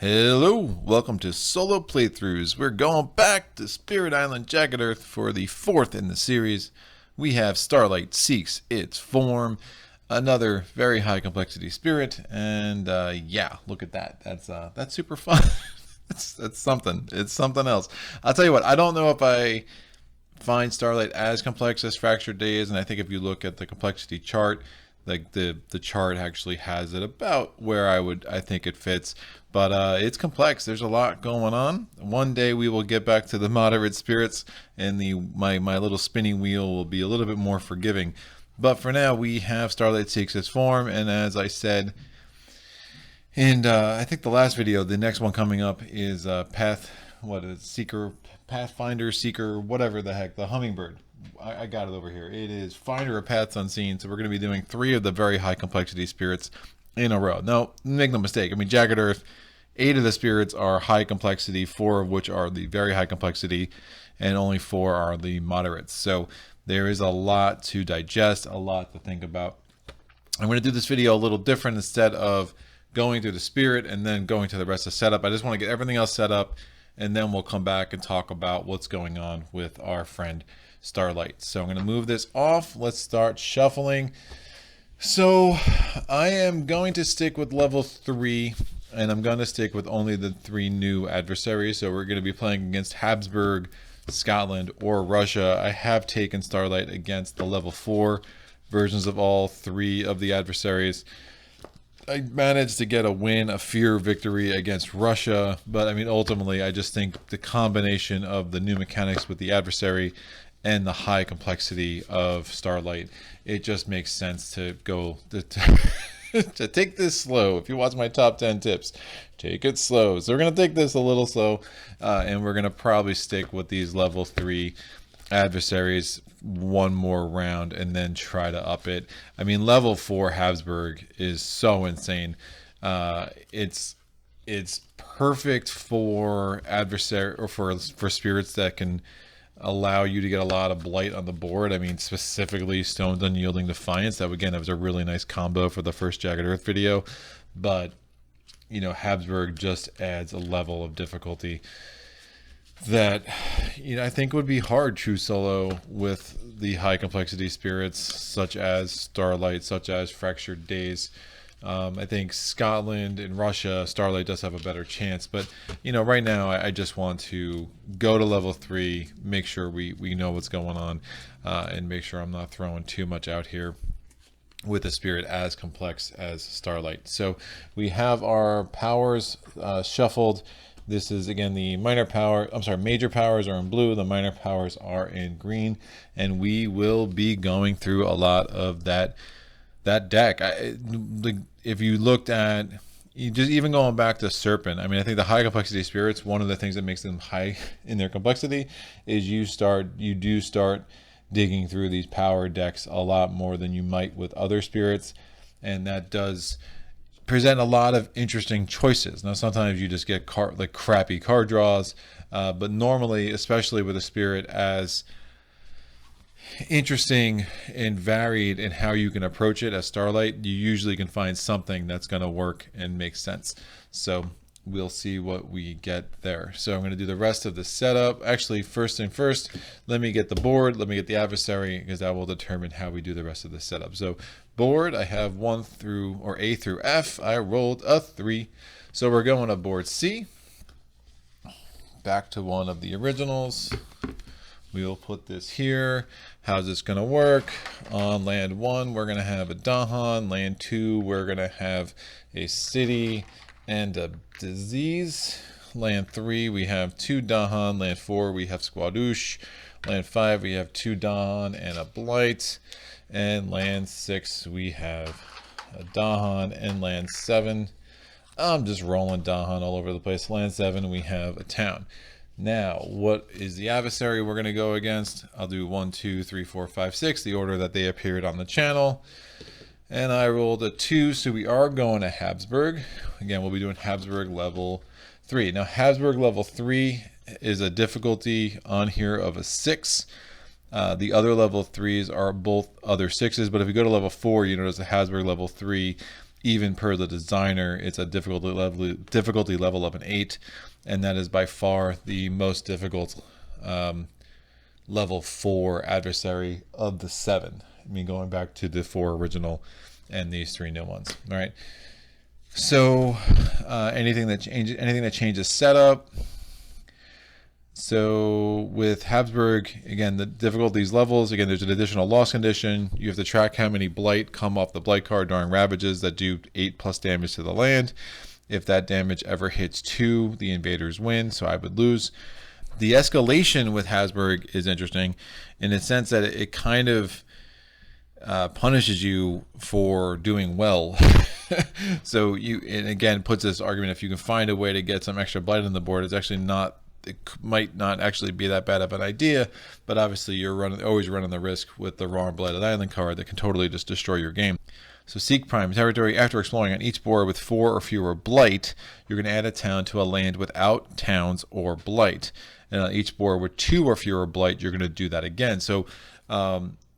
Hello, welcome to Solo Playthroughs. We're going back to Spirit Island Jagged Earth for the fourth in the series. We have Starlight Seeks Its Form, another very high complexity spirit, and yeah, look at that. That's super fun. that's something. It's something else. I'll tell you what, I don't know if I find Starlight as complex as Fractured Days, and I think if you look at the complexity chart, like the chart actually has it about where I think it fits, but it's complex. There's a lot going on. One day we will get back to the moderate spirits, and my little spinning wheel will be a little bit more forgiving. But for now, we have Starlight Seeks Its Form, and as I said, and I think the last video, the next one coming up is Pathfinder, Seeker, whatever the heck, the Hummingbird. I got it over here. It is Finder of Paths Unseen. So we're going to be doing 3 of the very high complexity spirits in a row. Now, make no mistake. I mean, Jagged Earth, 8 of the spirits are high complexity, 4 of which are the very high complexity, and only 4 are the moderates. So there is a lot to digest, a lot to think about. I'm going to do this video a little different. Instead of going through the spirit and then going to the rest of the setup, I just want to get everything else set up, and then we'll come back and talk about what's going on with our friend Starlight. So I'm going to move this off. Let's start shuffling. So I am going to stick with level 3, and I'm going to stick with only the 3 new adversaries. So we're going to be playing against Habsburg, Scotland, or Russia. I have taken Starlight against the level 4 versions of all 3 of the adversaries. I managed to get a win, a fear victory against Russia, but I mean, ultimately, I just think the combination of the new mechanics with the adversary and the high complexity of Starlight, it just makes sense to go to take this slow. If you watch my top 10 tips, take it slow. So we're going to take this a little slow, and we're going to probably stick with these level 3 adversaries one more round and then try to up it. I mean, level 4 Habsburg is so insane. It's perfect for adversary, or for spirits that can allow you to get a lot of blight on the board. I mean, specifically Stone's Unyielding Defiance. That, again, that was a really nice combo for the first Jagged Earth video. But, you know, Habsburg just adds a level of difficulty that, you know, I think would be hard true solo with the high complexity spirits such as Starlight, such as Fractured Days. I think Scotland and Russia, Starlight does have a better chance, but you know, right now I just want to go to level 3, make sure we know what's going on, and make sure I'm not throwing too much out here with a spirit as complex as Starlight. So we have our powers shuffled. This is, again, the major powers are in blue, the minor powers are in green, and we will be going through a lot of that deck. If you looked at, just even going back to Serpent, I mean, I think the high complexity spirits, one of the things that makes them high in their complexity is you do start digging through these power decks a lot more than you might with other spirits, and that does present a lot of interesting choices. Now, sometimes you just get crappy card draws, but normally, especially with a spirit as interesting and varied in how you can approach it as Starlight, you usually can find something that's going to work and make sense. So we'll see what we get there. So I'm going to do the rest of the setup. Actually, first, let me get the board, let me get the adversary, because that will determine how we do the rest of the setup. So board, I have A through F. I rolled a 3. So we're going to board C. Back to one of the originals. We'll put this here. How's this going to work? On land 1, we're going to have a Dahan. Land 2, we're going to have a city and a disease. Land 3, we have 2 Dahan. Land 4, we have Squadouche. Land 5, we have 2 Dahan and a blight. And land 6, we have a Dahan. And land 7, I'm just rolling Dahan all over the place. Land 7, we have a town. Now, what is the adversary we're going to go against? I'll do 1, 2, 3, 4, 5, 6, the order that they appeared on the channel. And I rolled a 2, so we are going to Habsburg. Again, we'll be doing Habsburg level 3. Now, Habsburg level 3 is a difficulty on here of a 6. The other level 3s are both other 6s, but if you go to level 4, you notice the Habsburg level 3 even per the designer, it's a difficulty level of an 8, and that is by far the most difficult level 4 adversary of the 7. I mean, going back to the 4 original and these 3 new ones. All right. So anything that changes setup. So with Habsburg, again, the difficulties levels, again, there's an additional loss condition. You have to track how many blight come off the blight card during ravages that do 8+ damage to the land. If that damage ever hits 2, the invaders win, so I would lose. The escalation with Habsburg is interesting in the sense that it kind of punishes you for doing well. So it again puts this argument, if you can find a way to get some extra blight on the board, it's actually not, it might not actually be that bad of an idea, but obviously you're always running the risk with the wrong blighted island card that can totally just destroy your game. So seek prime territory. After exploring on each board with 4 or fewer blight, you're going to add a town to a land without towns or blight. And on each board with 2 or fewer blight, you're going to do that again. So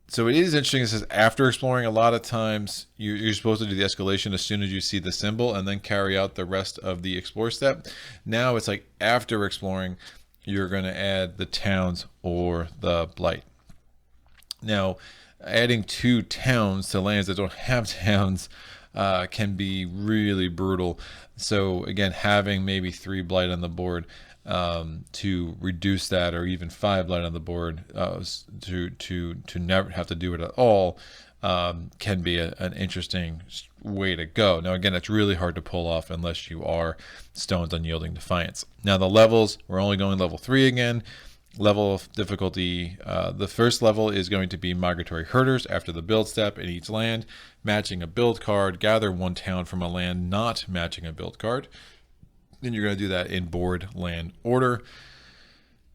so it is interesting. It says after exploring, a lot of times you're supposed to do the escalation as soon as you see the symbol and then carry out the rest of the explore step. Now it's like after exploring, you're going to add the towns or the blight. Now, adding 2 towns to lands that don't have towns can be really brutal. So again, having maybe 3 blight on the board to reduce that, or even 5 blight on the board to never have to do it at all, can be an interesting way to go. Now again, it's really hard to pull off unless you are Stone's Unyielding Defiance. Now the levels, we're only going level 3 again. Level of difficulty, the first level is going to be Migratory Herders after the build step in each land, matching a build card, gather 1 town from a land not matching a build card. Then you're going to do that in board land order.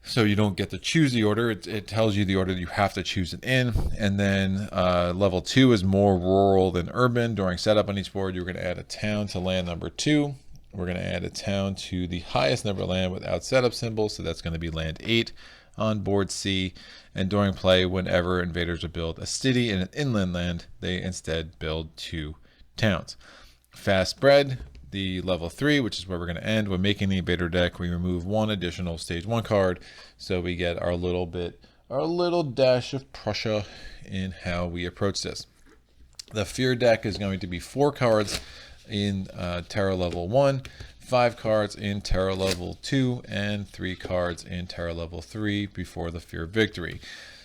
So you don't get to choose the order. It tells you the order that you have to choose it in. And then level 2 is more rural than urban. During setup on each board, you're going to add a town to land number 2. We're going to add a town to the highest number of land without setup symbols. So that's going to be land 8 on board C. And during play, whenever invaders would build a city in an inland land, they instead build 2 towns. Fast spread. The level 3, which is where we're going to end. When making the Invader deck, we remove 1 additional stage 1 card, so we get our little dash of Prussia in how we approach this. The Fear deck is going to be 4 cards in Terror level 1, 5 cards in Terror level 2, and 3 cards in Terror level 3 before the Fear victory.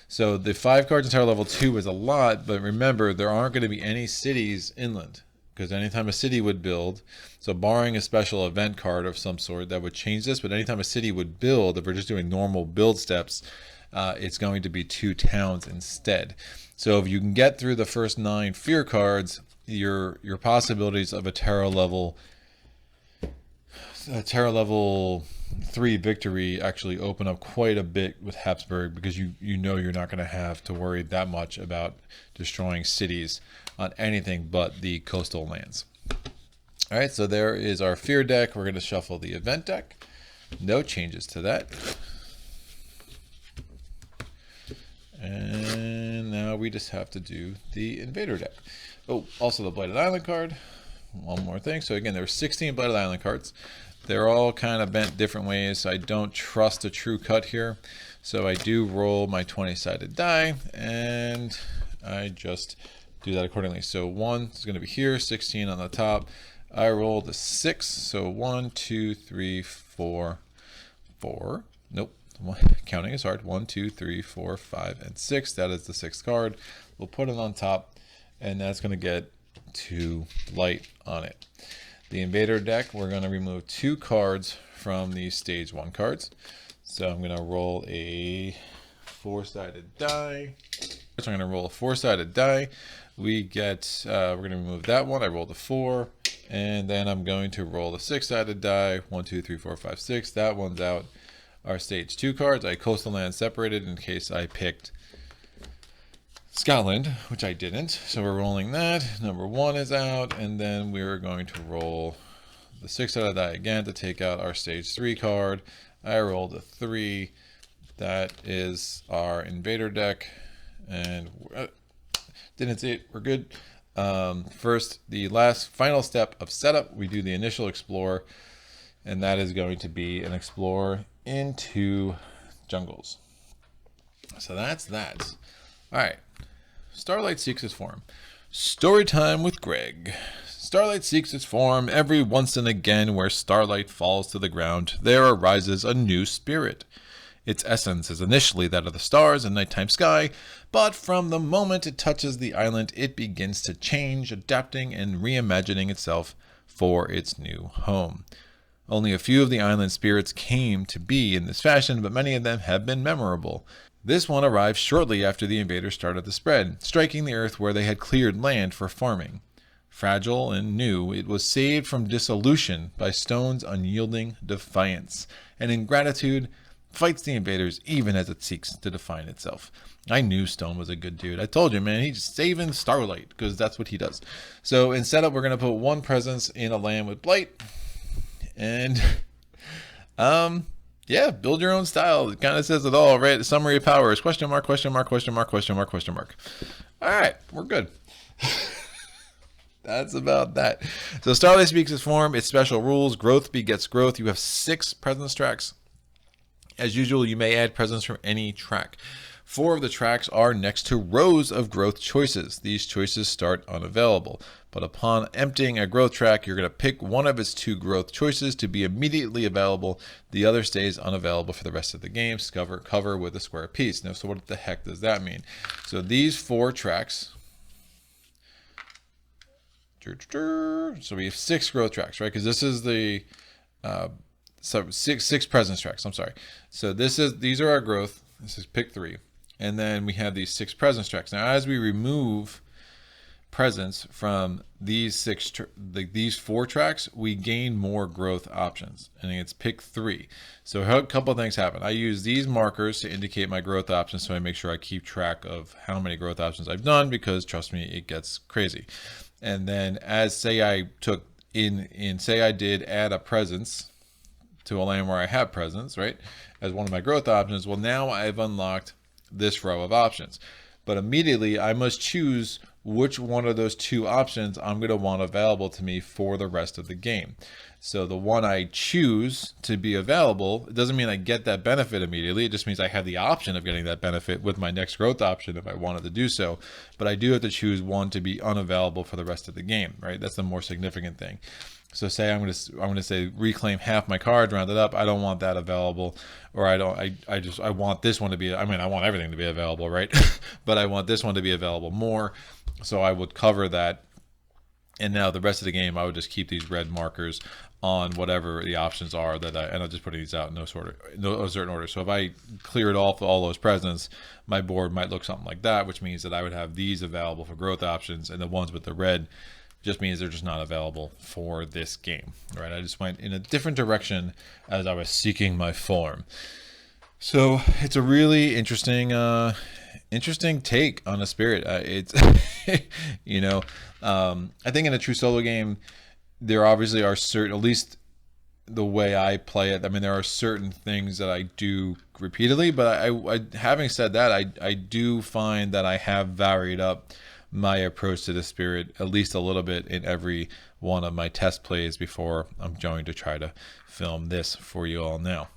So the 5 cards in Terror level 2 is a lot, but remember, there aren't going to be any cities inland, because anytime a city would build, so barring a special event card of some sort that would change this, but anytime a city would build, if we're just doing normal build steps, it's going to be 2 towns instead. So if you can get through the first 9 fear cards, your possibilities of a Terra level 3 victory actually open up quite a bit with Habsburg, because you know you're not going to have to worry that much about destroying cities on anything but the coastal lands. All right, so there is our Fear deck. We're going to shuffle the event deck. No changes to that. And now we just have to do the Invader deck. Oh, also the Blighted Island card. One more thing. So again, there are 16 Blighted Island cards. They're all kind of bent different ways. I don't trust a true cut here. So I do roll my 20-sided die, and I just do that accordingly. So 1 is going to be here, 16 on the top. I rolled a 6, so 1, 2, 3, 4, 4. Nope, counting is hard. 1, 2, 3, 4, 5, and 6. That is the 6th card. We'll put it on top, and that's going to get 2 light on it. The Invader deck, we're going to remove 2 cards from these stage 1 cards. So I'm going to roll a 4-sided die. So I'm going to roll a 4-sided die. We get, we're going to remove that one. I rolled a 4. And then I'm going to roll a 6-sided die. 1, 2, 3, 4, 5, 6. That one's out. Our stage 2 cards. I coastal land separated in case I picked Scotland, which I didn't. So we're rolling that. Number 1 is out. And then we're going to roll the 6-sided die again to take out our stage 3 card. I rolled a 3. That is our Invader deck. And didn't see it. We're good. First, the last final step of setup, we do the initial explore, and that is going to be an explore into jungles. So that's that. All right. Starlight Seeks Its Form. Story time with Greg. Starlight seeks its form. Every once and again, where starlight falls to the ground, there arises a new spirit. Its essence is initially that of the stars and nighttime sky, but from the moment it touches the island, it begins to change, adapting and reimagining itself for its new home. Only a few of the island spirits came to be in this fashion, but many of them have been memorable. This one arrived shortly after the Invader started the spread, striking the earth where they had cleared land for farming. Fragile and new, it was saved from dissolution by Stone's unyielding defiance, and in gratitude, fights the invaders even as it seeks to define itself. I knew Stone was a good dude. I told you, man, he's saving Starlight, because that's what he does. So in setup, we're going to put one presence in a land with Blight, and yeah, build your own style. It kind of says it all, right? Summary of powers, question mark, question mark, question mark, question mark, question mark. All right, we're good. That's about that. So Starlight Speaks Its Form, its special rules. Growth begets growth. You have 6 presence tracks. As usual, you may add presence from any track. 4 of the tracks are next to rows of growth choices. These choices start unavailable, but upon emptying a growth track, you're going to pick one of its 2 growth choices to be immediately available. The other stays unavailable for the rest of the game. Cover with a square piece. Now, so what the heck does that mean? So these 4 tracks. So we have 6 growth tracks, right? Because this is the six presence tracks. I'm sorry. So these are our growth. This is pick 3, and then we have these 6 presence tracks. Now, as we remove presence from these these 4 tracks, we gain more growth options, and it's pick 3. So a couple of things happen. I use these markers to indicate my growth options, so I make sure I keep track of how many growth options I've done, because trust me, it gets crazy. And then say I did add a presence to a land where I have presence, right, as one of my growth options. Well, now I've unlocked this row of options, but immediately I must choose which one of those 2 options I'm going to want available to me for the rest of the game. So the one I choose to be available, it doesn't mean I get that benefit immediately. It just means I have the option of getting that benefit with my next growth option if I wanted to do so. But I do have to choose one to be unavailable for the rest of the game, right? That's the more significant thing. So say I'm going to say reclaim half my cards, round it up. I don't want that available, or I want this one to be. I mean, I want everything to be available, right? But I want this one to be available more. So I would cover that. And now the rest of the game, I would just keep these red markers on whatever the options are and I'll just put these out in no certain order. So if I cleared off all those presents, my board might look something like that, which means that I would have these available for growth options, and the ones with the red just means they're just not available for this game, right? I just went in a different direction as I was seeking my form. So it's a really interesting take on a spirit. It's I think in a true solo game, there obviously are certain, at least the way I play it, I mean, there are certain things that I do repeatedly, but I having said that, I do find that I have varied up my approach to the spirit at least a little bit in every one of my test plays before I'm going to try to film this for you all now.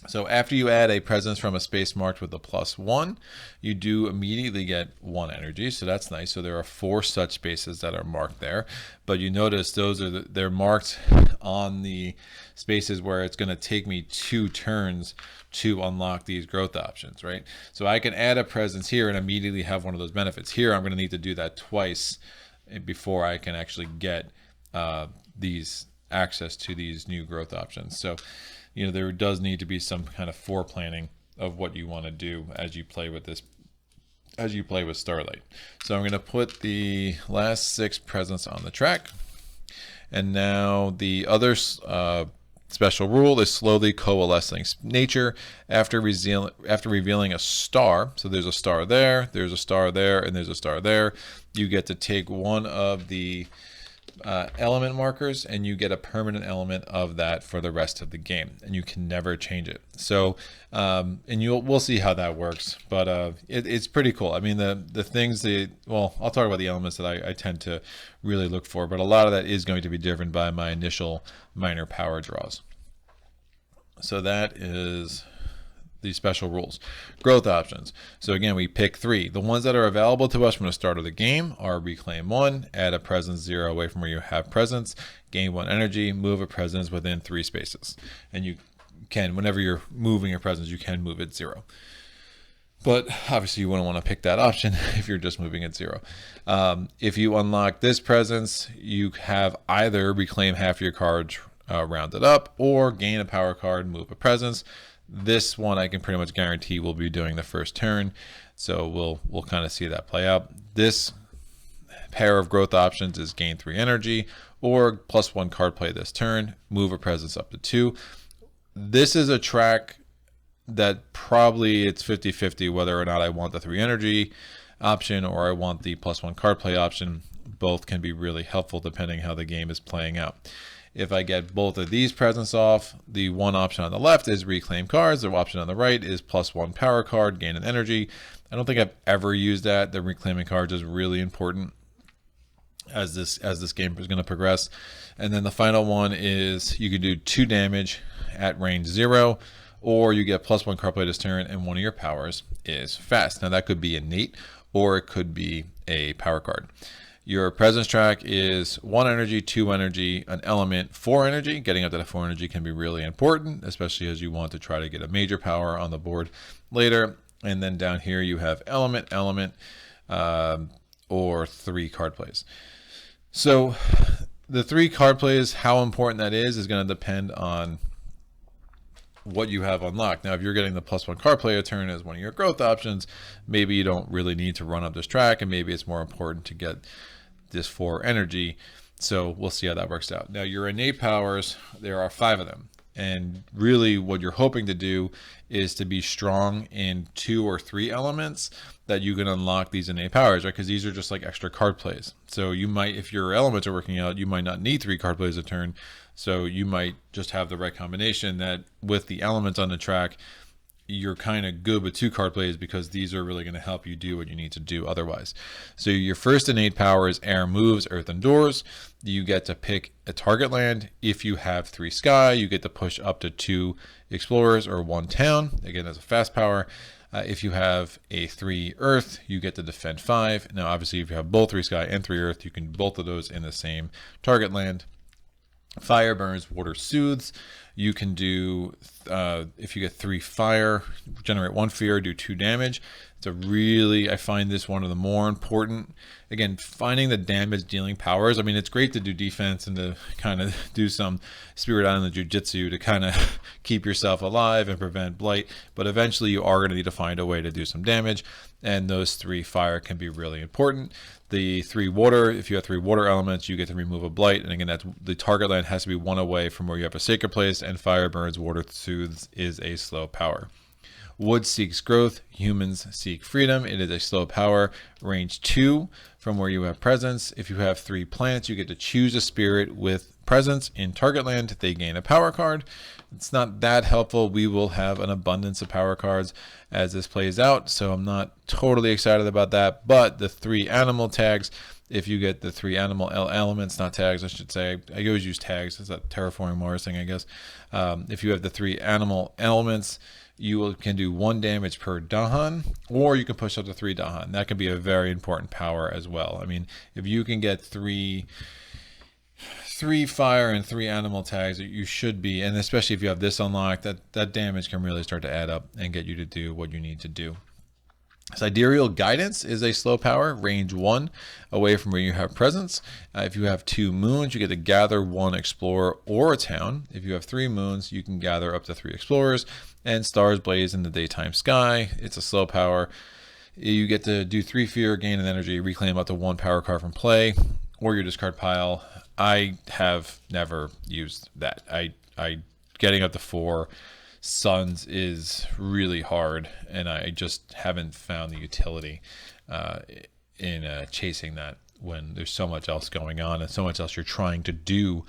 So after you add a presence from a space marked with a +1, you do immediately get 1 energy, so that's nice. So there are 4 such spaces that are marked there, but you notice they're marked on the spaces where it's going to take me 2 turns to unlock these growth options, right? So I can add a presence here and immediately have one of those benefits. Here I'm going to need to do that twice before I can actually get these access to these new growth options. So there does need to be some kind of foreplanning of what you want to do as you play with this, as you play with Starlight. So I'm going to put the last 6 presents on the track, and now the other special rule is slowly coalescing nature after revealing a star. So there's a star there, there's a star there, and there's a star there. You get to take one of the element markers, and you get a permanent element of that for the rest of the game, and you can never change it. So, and we'll see how that works, but it's pretty cool. I mean, the things that, well, I'll talk about the elements that I tend to really look for, but a lot of that is going to be driven by my initial minor power draws. So that is these special rules. Growth options. So again, we pick 3. The ones that are available to us from the start of the game are reclaim 1, add a presence 0 away from where you have presence, gain 1 energy, move a presence within 3 spaces. And you can, whenever you're moving a presence, you can move it 0. But obviously you wouldn't want to pick that option if you're just moving at 0. If you unlock this presence, you have either reclaim half your cards rounded up, or gain a power card, move a presence. This one I can pretty much guarantee we'll be doing the first turn, so we'll kind of see that play out. This pair of growth options is gain 3 energy, or +1 card play this turn, move a presence up to 2. This is a track that probably it's 50-50 whether or not I want the 3 energy option or I want the +1 card play option. Both can be really helpful depending how the game is playing out. If I get both of these presents off, the one option on the left is reclaim cards. The option on the right is +1 power card, gain an energy. I don't think I've ever used that. The reclaiming cards is really important as this game is going to progress. And then the final one is you can do 2 damage at range 0, or you get +1 card play this turn, and one of your powers is fast. Now that could be innate, or it could be a power card. Your presence track is 1 energy, 2 energy, an element, 4 energy. Getting up to the 4 energy can be really important, especially as you want to try to get a major power on the board later. And then down here you have element, or 3 card plays. So the 3 card plays, how important that is going to depend on what you have unlocked. Now, if you're getting the +1 card player turn as one of your growth options, maybe you don't really need to run up this track, and maybe it's more important to get this 4 energy. So we'll see how that works out. Now, your innate powers, there are 5 of them. And really what you're hoping to do is to be strong in 2 or 3 elements that you can unlock these innate powers, right? Because these are just like extra card plays. So you might, if your elements are working out, you might not need 3 card plays a turn. So you might just have the right combination that with the elements on the track, you're kind of good with 2 card plays because these are really going to help you do what you need to do otherwise. So your first innate power is air moves, earth and doors. You get to pick a target land. If you have 3 sky, you get to push up to 2 explorers or 1 town. Again, that's a fast power. If you have a 3 earth, you get to defend 5. Now, obviously, if you have both 3 sky and 3 earth, you can both of those in the same target land. Fire burns, water soothes. You can do, if you get 3 fire, generate 1 fear, do 2 damage. It's a really, I find this one of the more important. Again, finding the damage dealing powers. I mean, it's great to do defense and to kind of do some spirit island jujitsu to kind of keep yourself alive and prevent blight. But eventually you are going to need to find a way to do some damage. And those 3 fire can be really important. The 3 water, if you have 3 water elements, you get to remove a blight. And again, that's the target land has to be 1 away from where you have a sacred place, and fire burns, water soothes is a slow power. Wood seeks growth, humans seek freedom. It is a slow power, range 2 from where you have presence. If you have 3 plants, you get to choose a spirit with presence in target land. They gain a power card. It's not that helpful. We will have an abundance of power cards as this plays out, so I'm not totally excited about that. But the 3 animal tags, if you get the 3 animal elements, not tags, I should say. I always use tags. It's that Terraforming Mars thing, I guess. If you have the 3 animal elements, you can do 1 damage per Dahan, or you can push up to 3 Dahan. That can be a very important power as well. I mean, if you can get 3 fire and 3 animal tags, you should be, and especially if you have this unlocked, that damage can really start to add up and get you to do what you need to do. Sidereal Guidance is a slow power, range 1 away from where you have presence. If you have 2 moons, you get to gather 1 explorer or a town. If you have 3 moons, you can gather up to 3 explorers. And stars blaze in the daytime sky. It's a slow power. You get to do 3 fear, gain an energy, reclaim up to 1 power card from play or your discard pile. I have never used that. I getting up to 4 suns is really hard, and I just haven't found the utility in chasing that. when there's so much else going on and so much else you're trying to do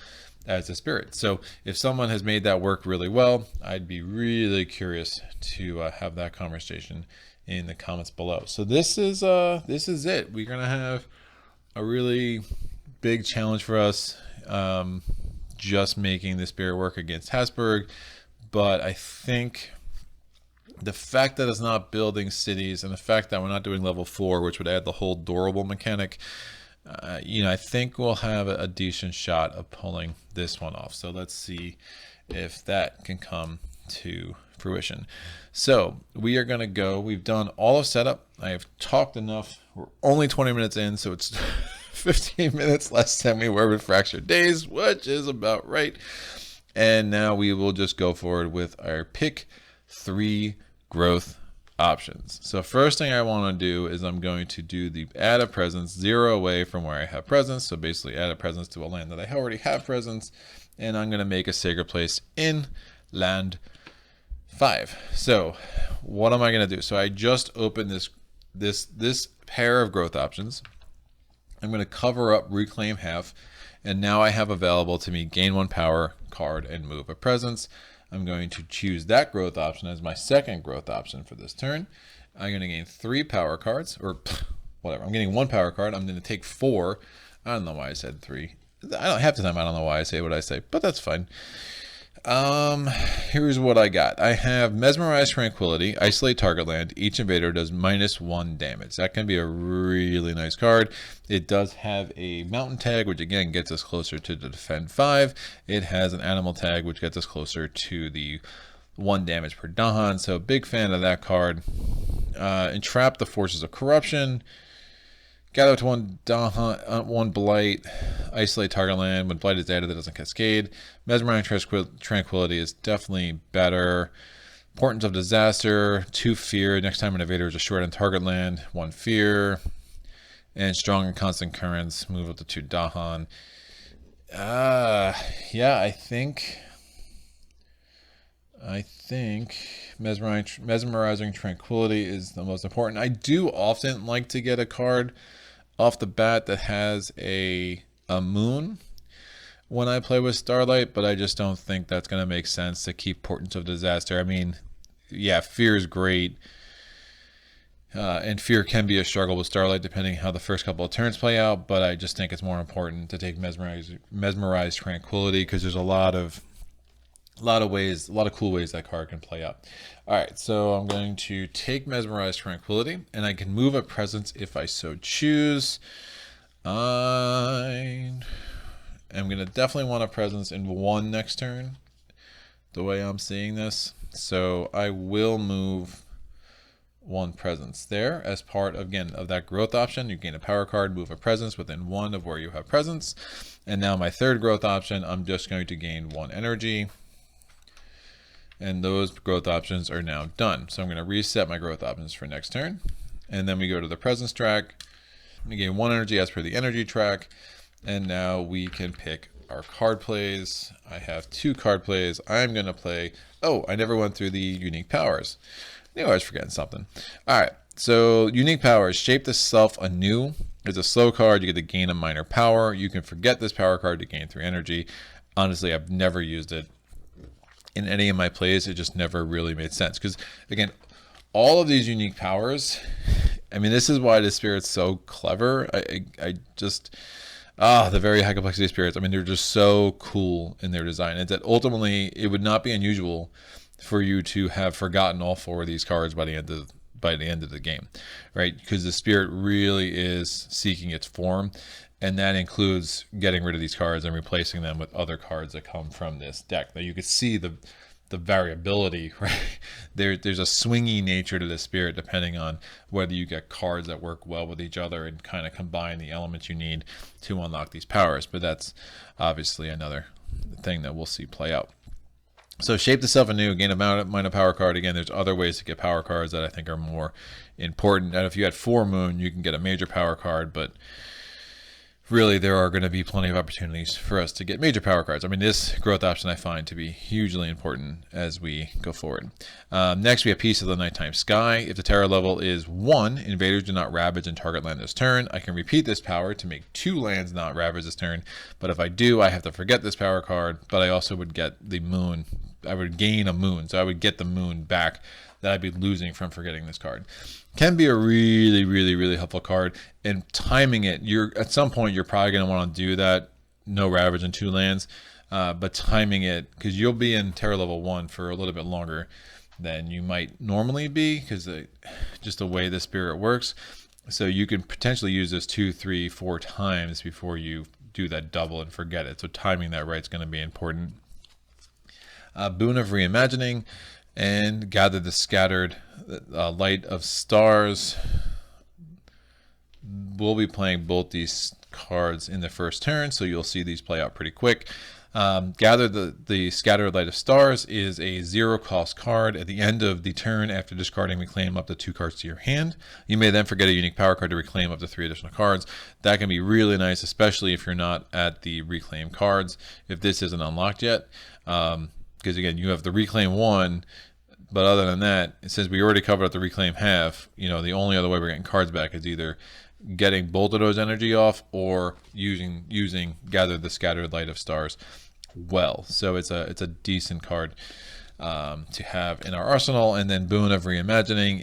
as a spirit. So if someone has made that work really well, I'd be really curious to have that conversation in the comments below. So this is it. We're gonna have a really big challenge for us, just making the spirit work against Habsburg. But I think the fact that it's not building cities and the fact that we're not doing level 4, which would add the whole durable mechanic, I think we'll have a decent shot of pulling this one off. So let's see if that can come to fruition. So we are going to go. We've done all of setup. I have talked enough. We're only 20 minutes in, so it's 15 minutes less than we were with Fractured Days, which is about right. And now we will just go forward with our pick 3 growth options. So first thing I want to do is I'm going to do the add a presence 0 away from where I have presence. So basically add a presence to a land that I already have presence, and I'm going to make a sacred place in land 5. So what am I going to do? So I just opened this pair of growth options. I'm going to cover up reclaim half, and now I have available to me gain 1 power card and move a presence. I'm going to choose that growth option as my second growth option for this turn. I'm going to gain 3 power cards, or whatever. I'm getting 1 power card. I'm going to take 4. I don't know why I said 3. Half the time I don't know why I say what I say, but that's fine. Here's what I got. I have Mesmerize Tranquility, isolate target land. Each invader does -1 damage. That can be a really nice card. It does have a mountain tag, which again gets us closer to the defend 5. It has an animal tag, which gets us closer to the 1 damage per Dahan. So big fan of that card. Entrap the Forces of Corruption. Gather to 1 Dahan, 1 Blight, isolate target land. When Blight is added, it doesn't cascade. Mesmerizing Tranquility is definitely better. Portents of Disaster, 2 Fear. Next time an invader is a short on target land, 1 Fear. And Strong and Constant Currents, move up to 2 Dahan. Yeah, I think Mesmerizing Tranquility is the most important. I do often like to get a card off the bat that has a moon when I play with Starlight, but I just don't think that's going to make sense to keep Portents of Disaster. I mean, yeah, Fear is great, and Fear can be a struggle with Starlight depending how the first couple of turns play out, but I just think it's more important to take Mesmerize Tranquility, because there's a lot of cool ways that card can play out. All right, so I'm going to take Mesmerize Tranquility, and I can move a presence if I so choose. I am going to definitely want a presence in 1 next turn, the way I'm seeing this. So I will move 1 presence there as part, again, of that growth option. You gain a power card, move a presence within 1 of where you have presence. And now my third growth option, I'm just going to gain 1 energy. And those growth options are now done. So I'm going to reset my growth options for next turn. And then we go to the presence track. We gain 1 energy as per the energy track. And now we can pick our card plays. I have 2 card plays. I'm going to play, oh, I never went through the unique powers. I knew I was forgetting something. All right, so unique powers, shape the self anew. It's a slow card. You get to gain a minor power. You can forget this power card to gain 3 energy. Honestly, I've never used it in any of my plays. It just never really made sense, because again, all of these unique powers, I mean, this is why the spirit's so clever. I just the very high complexity spirits, I mean, they're just so cool in their design. And that ultimately it would not be unusual for you to have forgotten all 4 of these cards by the end of the game, right? Because the spirit really is seeking its form. And that includes getting rid of these cards and replacing them with other cards that come from this deck. Now you can see the variability, right? There's a swingy nature to the spirit depending on whether you get cards that work well with each other and kind of combine the elements you need to unlock these powers. But that's obviously another thing that we'll see play out. So shape the self anew, gain a minor power card. Again, there's other ways to get power cards that I think are more important. And if you had 4 moon, you can get a major power card, but really there are going to be plenty of opportunities for us to get major power cards. I mean, this growth option I find to be hugely important as we go forward. Next, we have Piece of the Nighttime Sky. If the terror level is 1, invaders do not ravage and target land this turn. I can repeat this power to make 2 lands not ravage this turn, but if I do, I have to forget this power card, but I also would get the moon. I would gain a moon, so I would get the moon back that I'd be losing from forgetting this card. Can be a really, really, really helpful card. And timing it, at some point you're probably going to want to do that. No ravage in 2 lands, but timing it, because you'll be in terror level 1 for a little bit longer than you might normally be, because just the way the spirit works. So you can potentially use this 2, 3, 4 times before you do that double and forget it. So timing that right is going to be important. Boon of Reimagining and Gather the Scattered Light of Stars. We'll be playing both these cards in the first turn, so you'll see these play out pretty quick. Gather the Scattered Light of Stars is a 0-cost card. At the end of the turn, after discarding, reclaim up to 2 cards to your hand. You may then forget a unique power card to reclaim up to 3 additional cards. That can be really nice, especially if you're not at the reclaim cards, if this isn't unlocked yet. Because again, you have the reclaim 1, but other than that, since we already covered up the reclaim half, the only other way we're getting cards back is either getting both of those energy off or using Gather the Scattered Light of Stars well. So it's a decent card to have in our arsenal. And then Boon of Reimagining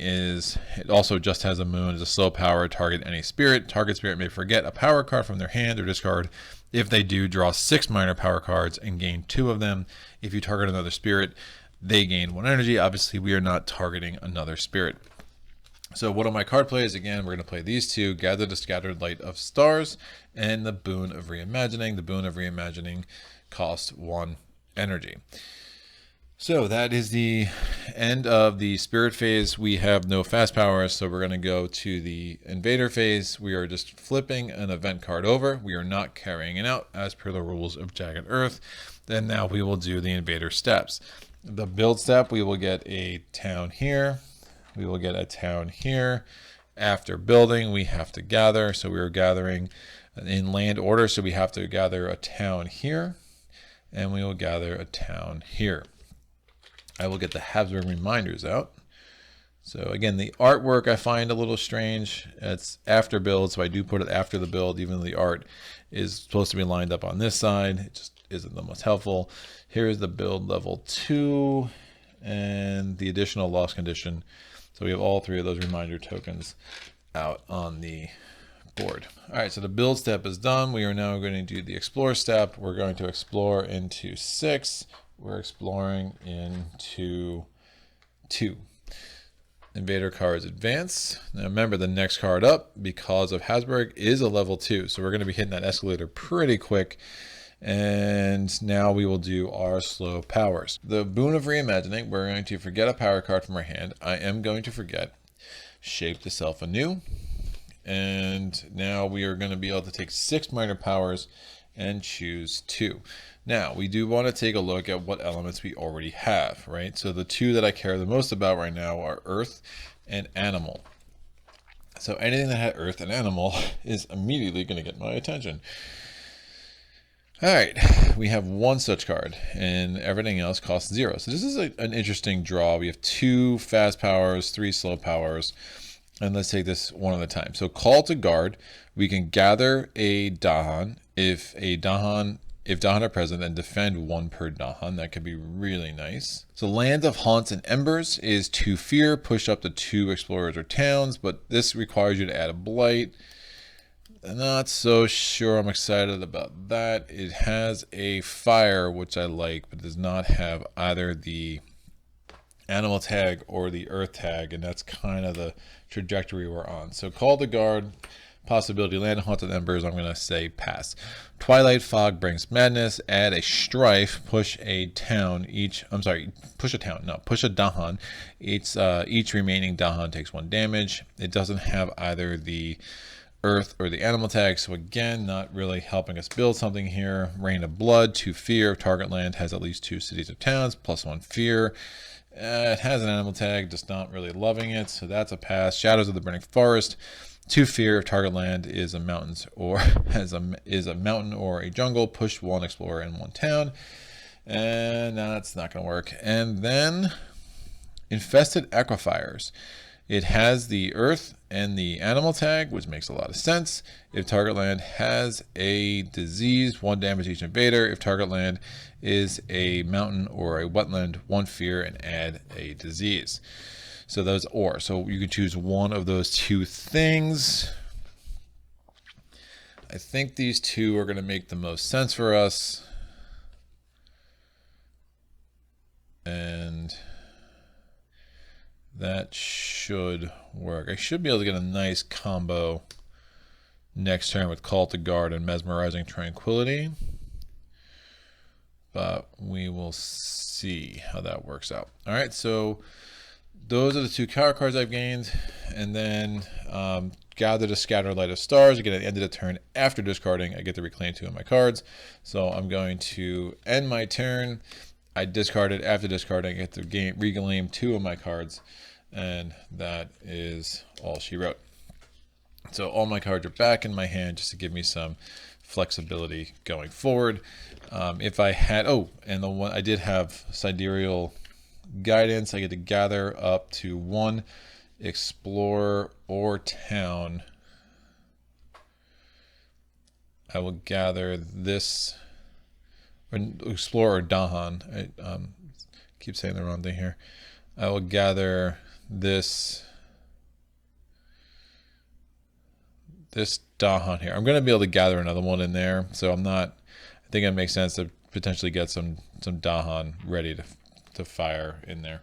it also just has a moon. It's a slow power, target any spirit. Target spirit may forget a power card from their hand or discard. If they do, draw 6 minor power cards and gain 2 of them. If you target another spirit, they gain 1 energy. Obviously, we are not targeting another spirit. So what are my card plays? Again, we're going to play these 2, Gather the Scattered Light of Stars and the Boon of Reimagining. The Boon of Reimagining costs 1 energy. So that is the end of the Spirit phase. We have no fast powers, so we're going to go to the Invader phase. We are just flipping an event card over. We are not carrying it out as per the rules of Jagged Earth. Then now we will do the Invader steps. The build step, we will get a town here. We will get a town here. After building, we have to gather. So we are gathering in land order, so we have to gather a town here. And we will gather a town here. I will get the Habsburg reminders out. So again, the artwork I find a little strange. It's after build, so I do put it after the build, even though the art is supposed to be lined up on this side. It just isn't the most helpful. Here's the build level 2 and the additional loss condition. So we have all 3 of those reminder tokens out on the board. All right, so the build step is done. We are now going to do the explore step. We're going to explore into 6. We're exploring into 2. Invader cards advance. Now remember, the next card up, because of Habsburg, is a level 2. So we're going to be hitting that escalator pretty quick. And now we will do our slow powers. The Boon of Reimagining, we're going to forget a power card from our hand. I am going to forget Shape the Self Anew. And now we are going to be able to take 6 minor powers and choose 2. Now, we do want to take a look at what elements we already have, right? So the 2 that I care the most about right now are Earth and Animal. So anything that had Earth and Animal is immediately going to get my attention. All right, we have 1 such card, and everything else costs 0. So this is an interesting draw. We have 2 fast powers, 3 slow powers. And let's take this one at a time. So Call to Guard, we can gather a Dahan. If Dahan are present, then defend 1 per Dahan. That could be really nice. So Land of Haunts and Embers is 2 fear, push up to 2 explorers or towns, but this requires you to add a blight. Not so sure I'm excited about that. It has a fire, which I like, but does not have either the animal tag or the earth tag, and that's kind of the trajectory we're on. So Call to Guard, possibility, Land of Haunted Embers, I'm going to say pass. Twilight Fog brings madness, add a strife, push a town, push a Dahan. Each remaining Dahan takes 1 damage. It doesn't have either the earth or the animal tag, so again, not really helping us build something here. Rain of Blood, 2 fear, target land has at least 2 cities or towns, +1 fear. It has an animal tag, just not really loving it, so that's a pass. Shadows of the Burning Forest. 2 fear if target land is a mountains or is a mountain or a jungle. Push 1 explorer in 1 town. And that's not going to work. And then Infested Aquifers. It has the earth and the animal tag, which makes a lot of sense. If target land has a disease, 1 damage each invader. If target land is a mountain or a wetland, 1 fear and add a disease. So those or. So you can choose one of those 2 things. I think these 2 are going to make the most sense for us. And that should work. I should be able to get a nice combo next turn with Call to Guard and Mesmerizing Tranquility. But we will see how that works out. All right, so those are the 2 power cards I've gained. And then Gather to Scatter Light of Stars. Again, at the end of the turn after discarding, I get to reclaim 2 of my cards. So I'm going to end my turn. I discarded. After discarding, I get to reclaim 2 of my cards. And that is all she wrote. So all my cards are back in my hand just to give me some flexibility going forward. If I had, and the one I did have Sidereal Guidance. I get to gather up to 1 explorer or town. I will gather this, or explorer or Dahan. I keep saying the wrong thing here. I will gather this Dahan here. I'm going to be able to gather another one in there, so I think it makes sense to potentially get some Dahan ready to fire in there.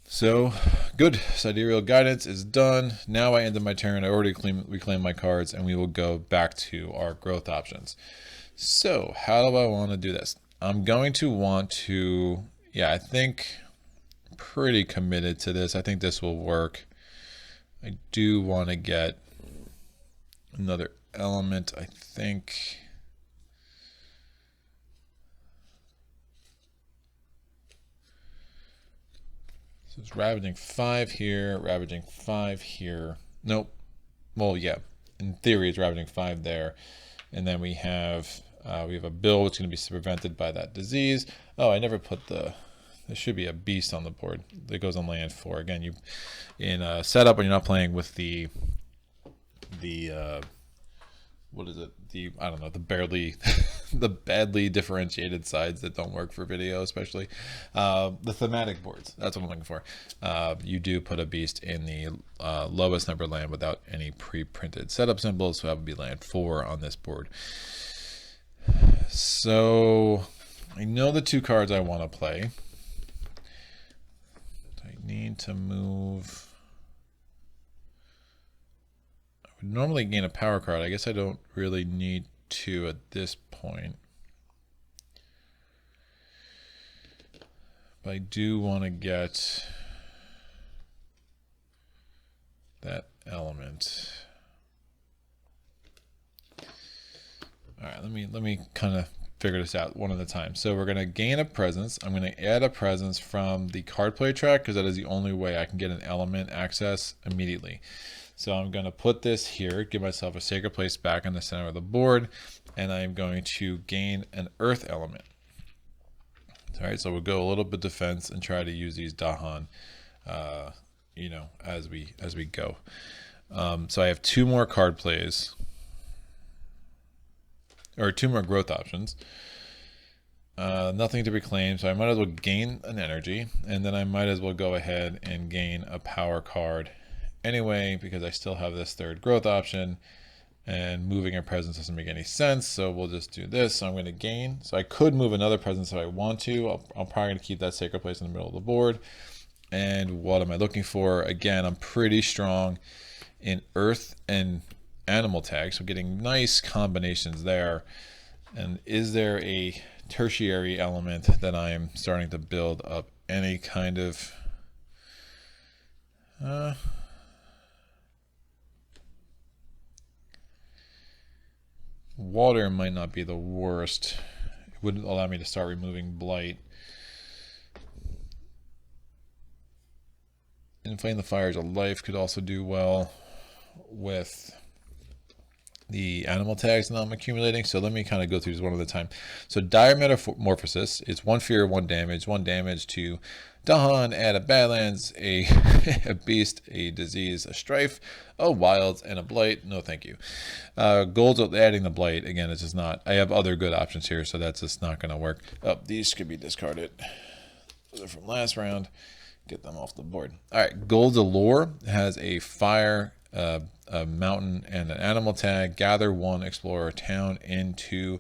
So good. Sidereal Guidance is done. Now I ended my turn. I already reclaimed my cards, and we will go back to our growth options. So how do I want to do this? I'm going to want to, I think pretty committed to this. I think this will work. I do want to get another element, I think. So it's Ravaging 5 here, Ravaging 5 here. Nope. Well, yeah. In theory, it's Ravaging 5 there. And then we have a bill which is going to be prevented by that disease. Oh, I never put there should be a beast on the board that goes on land 4. Again, you in a setup when you're not playing with the what is it? I don't know, the badly differentiated sides that don't work for video, especially the thematic boards. That's what I'm looking for. You do put a beast in the lowest number land without any pre-printed setup symbols, so that would be land 4 on this board. So I know the 2 cards I want to play. I need to move. I would normally gain a power card. I guess I don't really need to at this point. But I do want to get that element. All right, let me kind of figure this out one at a time. So we're going to gain a presence. I'm going to add a presence from the card play track because that is the only way I can get an element access immediately. So I'm going to put this here, give myself a sacred place back in the center of the board, and I'm going to gain an earth element. All right, so we'll go a little bit defense and try to use these Dahan, as we go. So I have 2 more card plays, or 2 more growth options. Nothing to reclaim, so I might as well gain an energy, and then I might as well go ahead and gain a power card anyway, because I still have this 3rd growth option, and moving a presence doesn't make any sense, so we'll just do this. So I'm going to gain. So I could move another presence if I want to. I'm probably going to keep that sacred place in the middle of the board. And what am I looking for? Again, I'm pretty strong in earth and animal tags, so getting nice combinations there. And is there a tertiary element that I'm starting to build up any kind of water might not be the worst. It wouldn't allow me to start removing blight. Inflame the Fires of Life could also do well with the animal tags that I'm accumulating. So let me kind of go through this one at a time. So Dire Metamorphosis is 1 fear, 1 damage. 1 damage to Dahan, add a Badlands, a, a Beast, a Disease, a Strife, a Wilds, and a Blight. No thank you. Gold's adding the Blight. Again, it's just not. I have other good options here, so that's just not going to work. Oh, these could be discarded. Those are from last round. Get them off the board. All right, Gold's Allure has a fire, a mountain, and an animal tag. Gather 1 explorer town into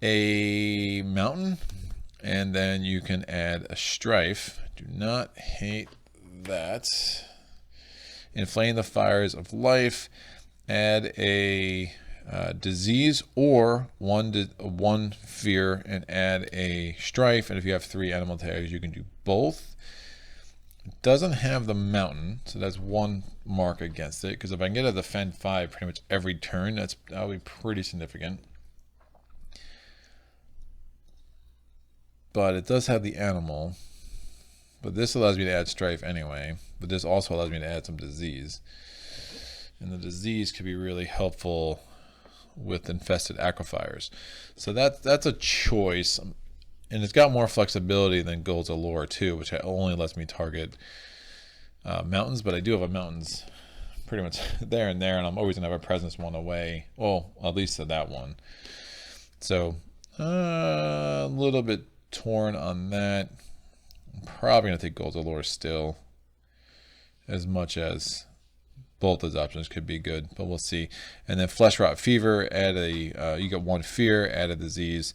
a mountain, and then you can add a strife. Do not hate that. Inflame the Fires of Life. Add a disease or one fear and add a strife. And if you have 3 animal tags, you can do both. It doesn't have the mountain, so that's 1 mark against it. Because if I can get a defend 5 pretty much every turn, that'll be pretty significant. But it does have the animal. But this allows me to add strife anyway. But this also allows me to add some disease. And the disease could be really helpful with infested aquifers. So that's a choice. And it's got more flexibility than Gold's Allure too, which only lets me target mountains. But I do have a mountains pretty much there, and I'm always going to have a presence 1 away. Well, at least to that one. So a little bit torn on that. I'm probably going to take Gold's Allure still, as much as both those options could be good, but we'll see. And then Flesh Rot Fever, add a you get 1 fear, add a disease.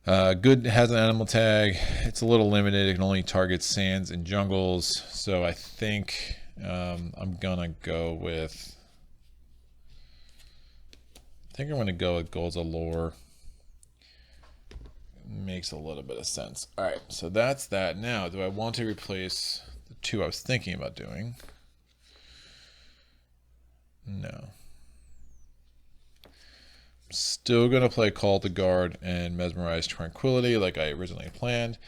Good has an animal tag. It's a little limited. It can only target sands and jungles. So I think I'm gonna go with. I think I'm gonna go with Gold's Allure. Makes a little bit of sense. All right, so that's that. Now, do I want to replace the 2 I was thinking about doing? No. Still going to play Call to Guard and Mesmerize Tranquility like I originally planned.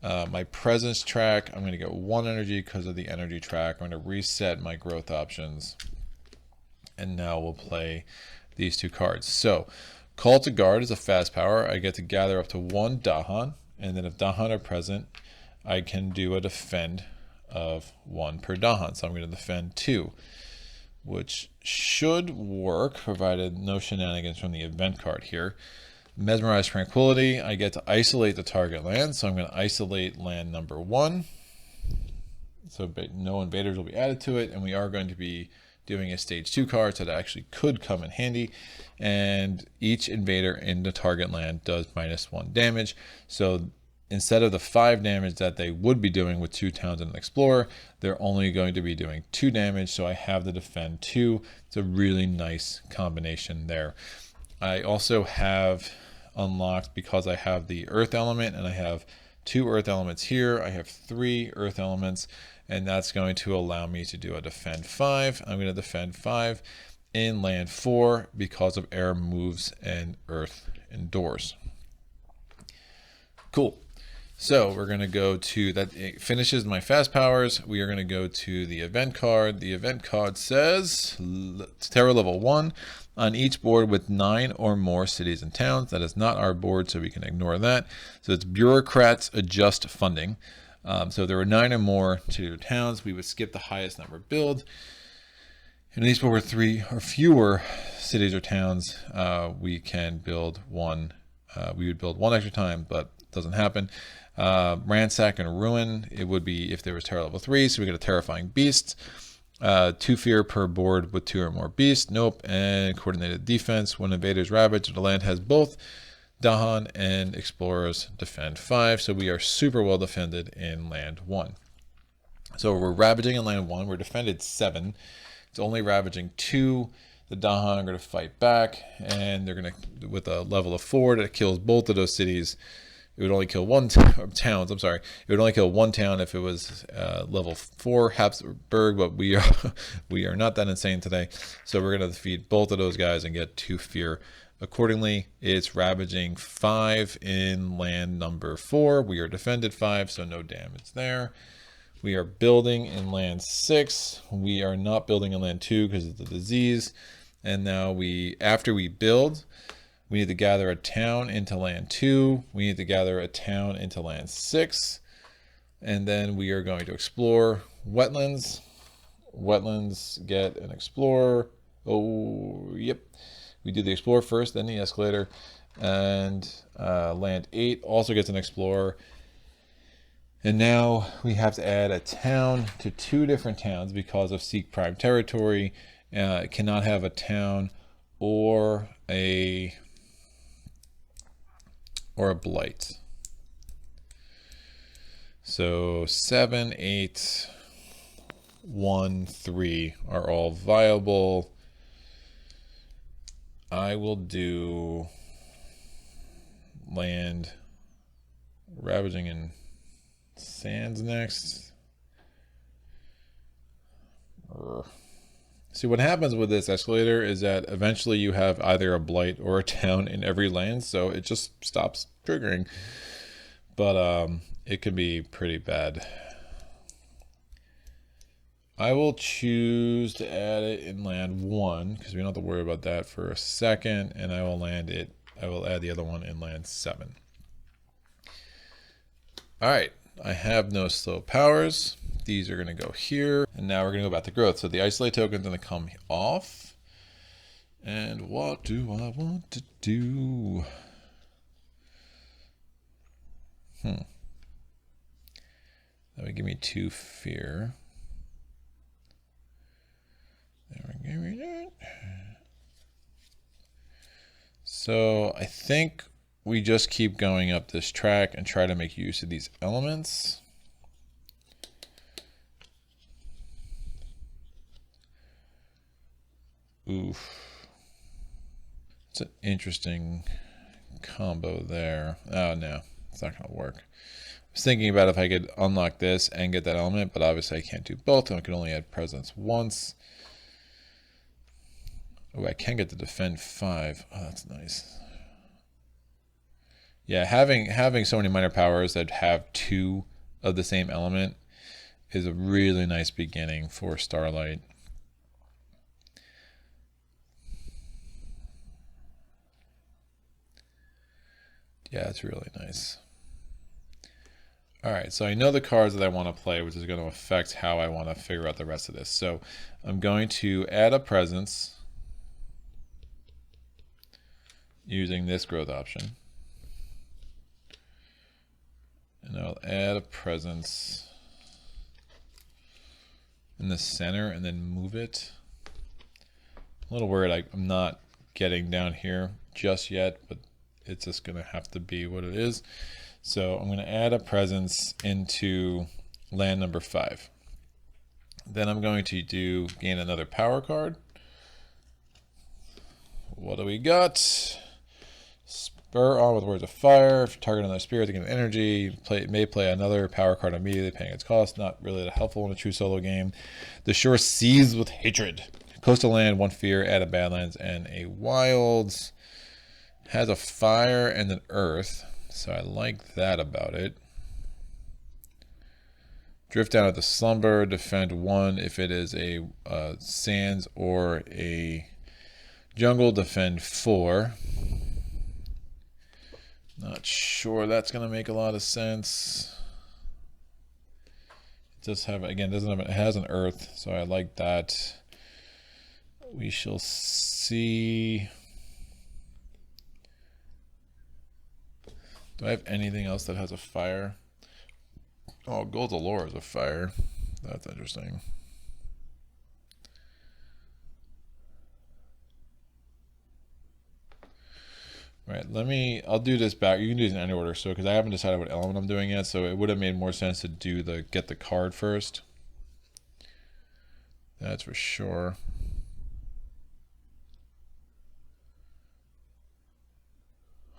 My presence track, I'm going to get 1 energy because of the energy track. I'm going to reset my growth options. And now we'll play these 2 cards. So, Call to Guard is a fast power. I get to gather up to 1 Dahan. And then if Dahan are present, I can do a defend of 1 per Dahan. So I'm going to defend 2. Which should work, provided no shenanigans from the event card here. Mesmerize Tranquility, I get to isolate the target land, so I'm going to isolate land number 1. So no invaders will be added to it, and we are going to be doing a stage 2 card, so that actually could come in handy. And each invader in the target land does -1 damage. So instead of the 5 damage that they would be doing with 2 towns and an explorer, they're only going to be doing 2 damage. So I have the defend 2. It's a really nice combination there. I also have unlocked, because I have the earth element and I have 2 earth elements here, I have 3 earth elements, and that's going to allow me to do a defend 5. I'm going to defend 5 in land 4 because of air moves and earth indoors. Cool. So we're going to go to that. It finishes my fast powers. We are going to go to the event card. The event card says Terror level 1 on each board with 9 or more cities and towns. That is not our board, so we can ignore that. So it's bureaucrats adjust funding. So if there were 9 or more to towns, we would skip the highest number build. And at least where 3 or fewer cities or towns, we can build 1. We would build 1 extra time, but it doesn't happen. Ransack and Ruin, it would be if there was Terror level 3, so we get a Terrifying Beast. 2 fear per board with 2 or more beasts. Nope. And Coordinated Defense. When invaders ravage, the land has both Dahan and Explorers defend 5. So we are super well defended in land 1. So we're ravaging in land 1. We're defended 7. It's only ravaging 2. The Dahan are going to fight back, and they're going to, with a level of 4 that kills both of those cities. It would only kill 1 towns. I'm sorry. It would only kill 1 town if it was level 4 Habsburg, but we are not that insane today. So we're going to defeat both of those guys and get 2 fear. Accordingly, it's ravaging 5 in land number 4. We are defended 5, so no damage there. We are building in land 6. We are not building in land 2 because of the disease. And now after we build, we need to gather a town into land 2. We need to gather a town into land 6. And then we are going to explore wetlands. Wetlands get an explorer. Oh, yep. We do the explorer first, then the escalator. And land 8 also gets an explorer. And now we have to add a town to 2 different towns because of Seek Prime territory. It cannot have a town or a blight. So 7, 8, 1, 3 are all viable. I will do land ravaging and sands next. See, what happens with this escalator is that eventually you have either a blight or a town in every land, so it just stops triggering. But it can be pretty bad. I will choose to add it in land 1 because we don't have to worry about that for a second, and I will add the other one in land 7. All right. I have no slow powers. These are going to go here. And now we're going to go back to growth. So the isolate token is going to come off. And what do I want to do? That would give me 2 fear. There we go. So I think we just keep going up this track and try to make use of these elements. Oof. It's an interesting combo there. Oh no, it's not gonna work. I was thinking about if I could unlock this and get that element, but obviously I can't do both and I can only add presence once. Oh, I can get the defend 5. Oh, that's nice. Yeah, having so many minor powers that have 2 of the same element is a really nice beginning for Starlight. Yeah, it's really nice. All right, so I know the cards that I want to play, which is going to affect how I want to figure out the rest of this. So I'm going to add a presence using this growth option. And I'll add a presence in the center and then move it. A little worried I'm not getting down here just yet, but it's just going to have to be what it is. So I'm going to add a presence into land number 5. Then I'm going to gain another power card. What do we got? Spur on with words of fire. If you target another spirit to gain energy, may play another power card immediately, paying its cost. Not really that helpful in a true solo game. The shore seethes with hatred. Coastal land, 1 fear, add a badlands and a wilds. Has a fire and an earth, so I like that about it. Drift down at the slumber, defend 1 if it is a sands or a jungle, defend 4. Not sure that's going to make a lot of sense. It does have, again, it has an earth, so I like that. We shall see. Do I have anything else that has a fire? Oh, Gold Allure is a fire. That's interesting. All right, I'll do this back. You can do this in any order, so because I haven't decided what element I'm doing yet, so it would have made more sense to get the card first. That's for sure.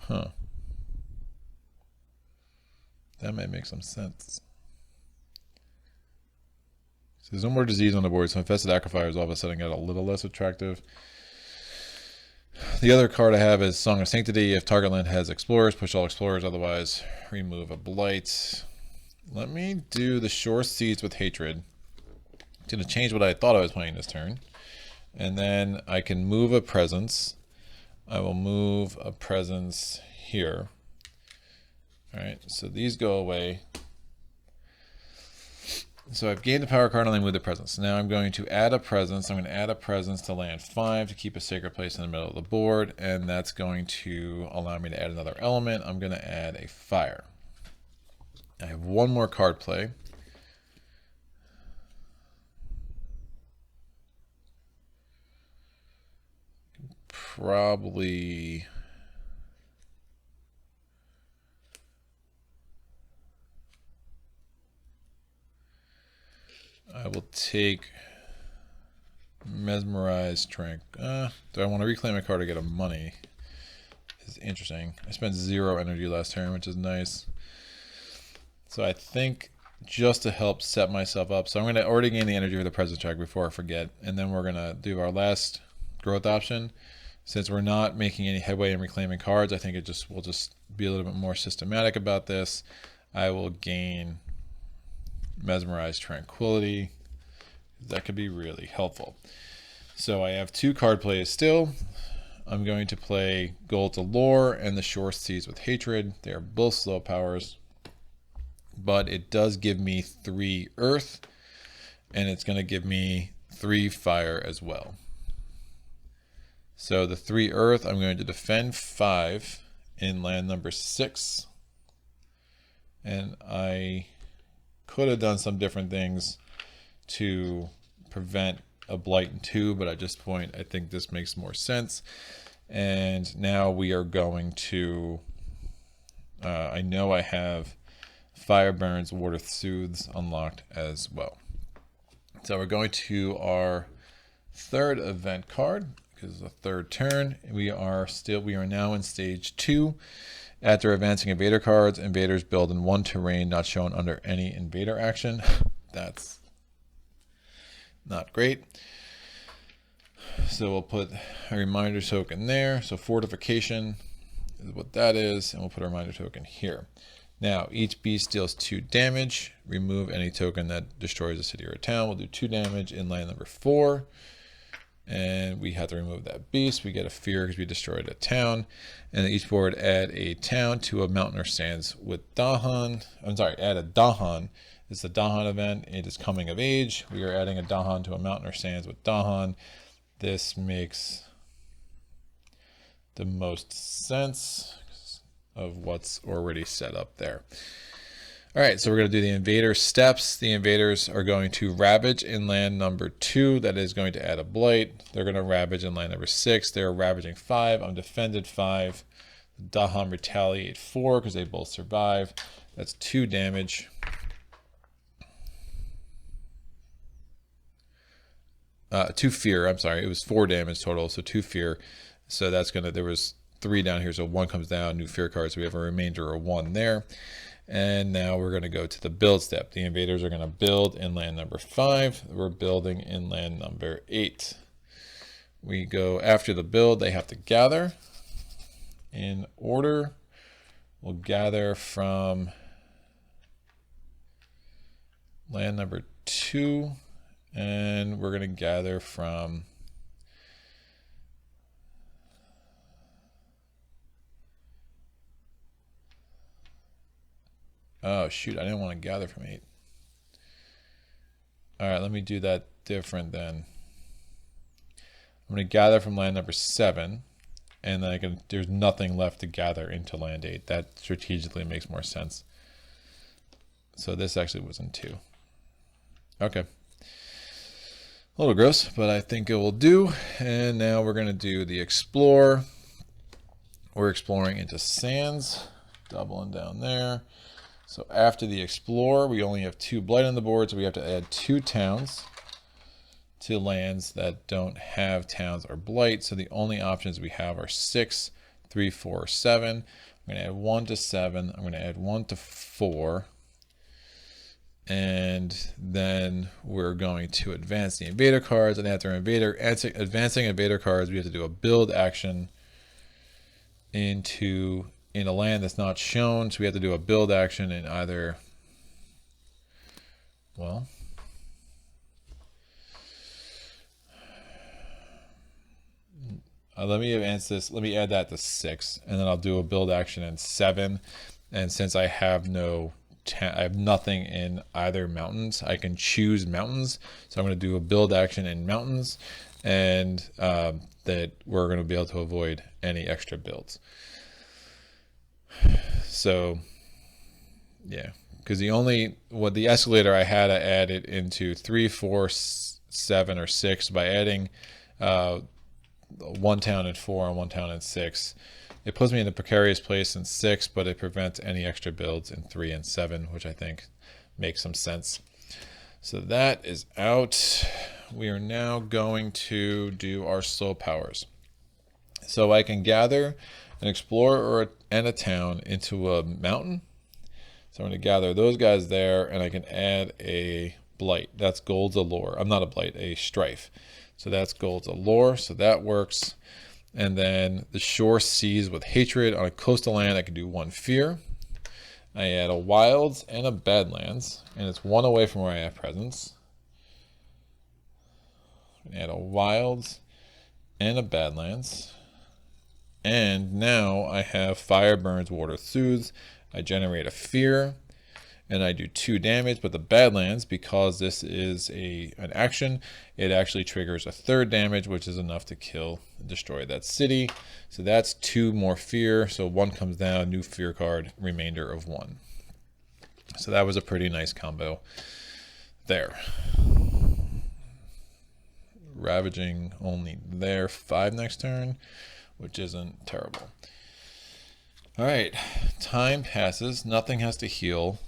Huh. That might make some sense. So there's no more disease on the board, so Infested Aquifers all of a sudden got a little less attractive. The other card I have is Song of Sanctity. If target land has explorers, push all explorers, otherwise remove a blight. Let me do the Shore Seeds with Hatred. It's going to change what I thought I was playing this turn. And then I can move a presence. I will move a presence here. Alright, so these go away. So I've gained a power card and I move the presence. Now I'm going to add a presence. I'm going to add a presence to land 5 to keep a sacred place in the middle of the board. And that's going to allow me to add another element. I'm going to add a fire. I have one more card play. Probably I will take Mesmerize Trank. Do I want to reclaim a card to get a money? It's interesting. I spent 0 energy last turn, which is nice. So I think just to help set myself up. So I'm going to already gain the energy for the presence check before I forget. And then we're going to do our last growth option. Since we're not making any headway in reclaiming cards, I think we'll just be a little bit more systematic about this. I will gain Mesmerize Tranquility. That could be really helpful. So I have 2 card plays still. I'm going to play Gold to Lore and the Shore Seas with Hatred. They are both slow powers, but it does give me 3 Earth, and it's going to give me 3 Fire as well. So the 3 Earth, I'm going to defend 5 in land number 6. And I could have done some different things to prevent a blight in 2, but at this point, I think this makes more sense. And now we are going to, I know I have Fire Burns, Water Soothes unlocked as well. So we're going to our 3rd event card. Because it's the 3rd turn. We are now in stage 2. After advancing invader cards, invaders build in 1 terrain not shown under any invader action. That's not great. So we'll put a reminder token there. So fortification is what that is, and we'll put a reminder token here. Now each beast deals 2 damage. Remove any token that destroys a city or a town. We'll do 2 damage in land number 4. And we have to remove that beast. We get a fear because we destroyed a town. And each board add a town to a mountain or sands with Dahan. I'm sorry, add a Dahan. It's the Dahan event. It is coming of age. We are adding a Dahan to a mountain or sands with Dahan. This makes the most sense of what's already set up there. All right, so we're going to do the invader steps. The invaders are going to ravage in land number 2. That is going to add a blight. They're going to ravage in land number 6. They're ravaging 5. I'm defended 5. Dahan retaliate 4 because they both survive. That's 2 damage. Two fear. I'm sorry, it was 4 damage total, so 2 fear. So that's gonna. There was 3 down here, so 1 comes down. New fear card, so we have a remainder of 1 there. And now we're going to go to the build step. The invaders are going to build in land number 5. We're building in land number 8. We go after the build. They have to gather in order. We'll gather from land number 2. And we're going to gather from oh, shoot. I didn't want to gather from 8. All right, let me do that different then. I'm going to gather from land number 7. And then there's nothing left to gather into land 8. That strategically makes more sense. So this actually was in 2. Okay. A little gross, but I think it will do. And now we're going to do the explore. We're exploring into sands. Doubling down there. So after the explore, we only have 2 blight on the board, so we have to add 2 towns to lands that don't have towns or blight. So the only options we have are 6, 3, 4, 7. I'm going to add 1 to 7. I'm going to add 1 to 4. And then we're going to advance the invader cards. And after advancing invader cards, we have to do a build action in a land that's not shown. So we have to do a build action in either Well, let me answer this. Let me add that to 6, and then I'll do a build action in 7. And since I have I have nothing in either mountains, I can choose mountains. So I'm going to do a build action in mountains, and that we're going to be able to avoid any extra builds. So yeah, because the escalator I had to add it into 3, 4, 7, or 6 by adding 1 town in 4 and 1 town in 6. It puts me in the precarious place in 6, but it prevents any extra builds in 3 and 7, which I think makes some sense. So that is out. We are now going to do our slow powers. So I can gather an explorer and a town into a mountain. So I'm going to gather those guys there, and I can add a blight. That's gold's allure. I'm not a blight, a strife. So that's gold's allure. So that works. And then the shore seas with hatred. On a coastal land, I can do 1 fear. I add a wilds and a badlands, and it's 1 away from where I have presence. Add a wilds and a badlands. And now I have fire burns, water soothes. I generate a fear, and I do 2 damage, but the badlands, because this is an action, it actually triggers a 3rd damage, which is enough to kill and destroy that city. So that's 2 more fear. So 1 comes down, new fear card, remainder of 1. So that was a pretty nice combo there. Ravaging only there, 5 next turn, which isn't terrible. All right, time passes, nothing has to heal.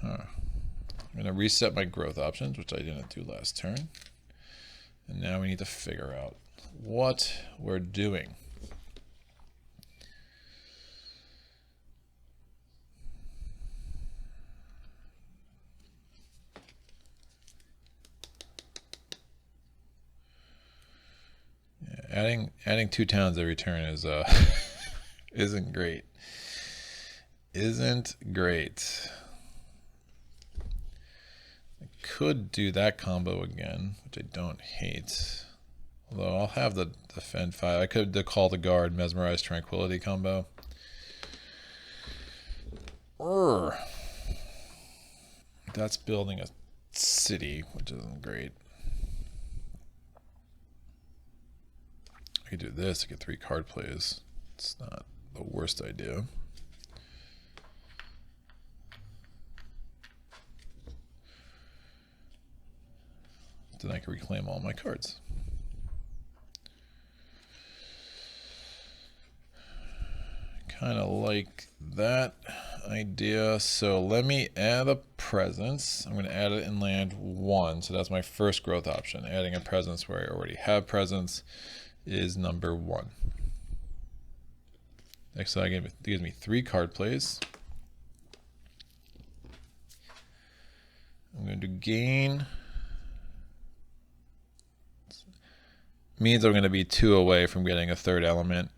I'm going to reset my growth options, which I didn't do last turn. And now we need to figure out what we're doing. Yeah, adding 2 towns every turn is isn't great. Isn't great. I could do that combo again, which I don't hate. Although I'll have the defend 5. I could call the guard, mesmerize, tranquility combo. That's building a city, which isn't great. I could do this, I get 3 card plays. It's not the worst idea. Then I can reclaim all my cards. Kind of like that idea. So let me add a presence. I'm going to add it in land 1. So that's my first growth option. Adding a presence where I already have presence is number 1. Next, so it gives me 3 card plays. I'm going to gain. Means I'm going to be 2 away from getting a 3rd element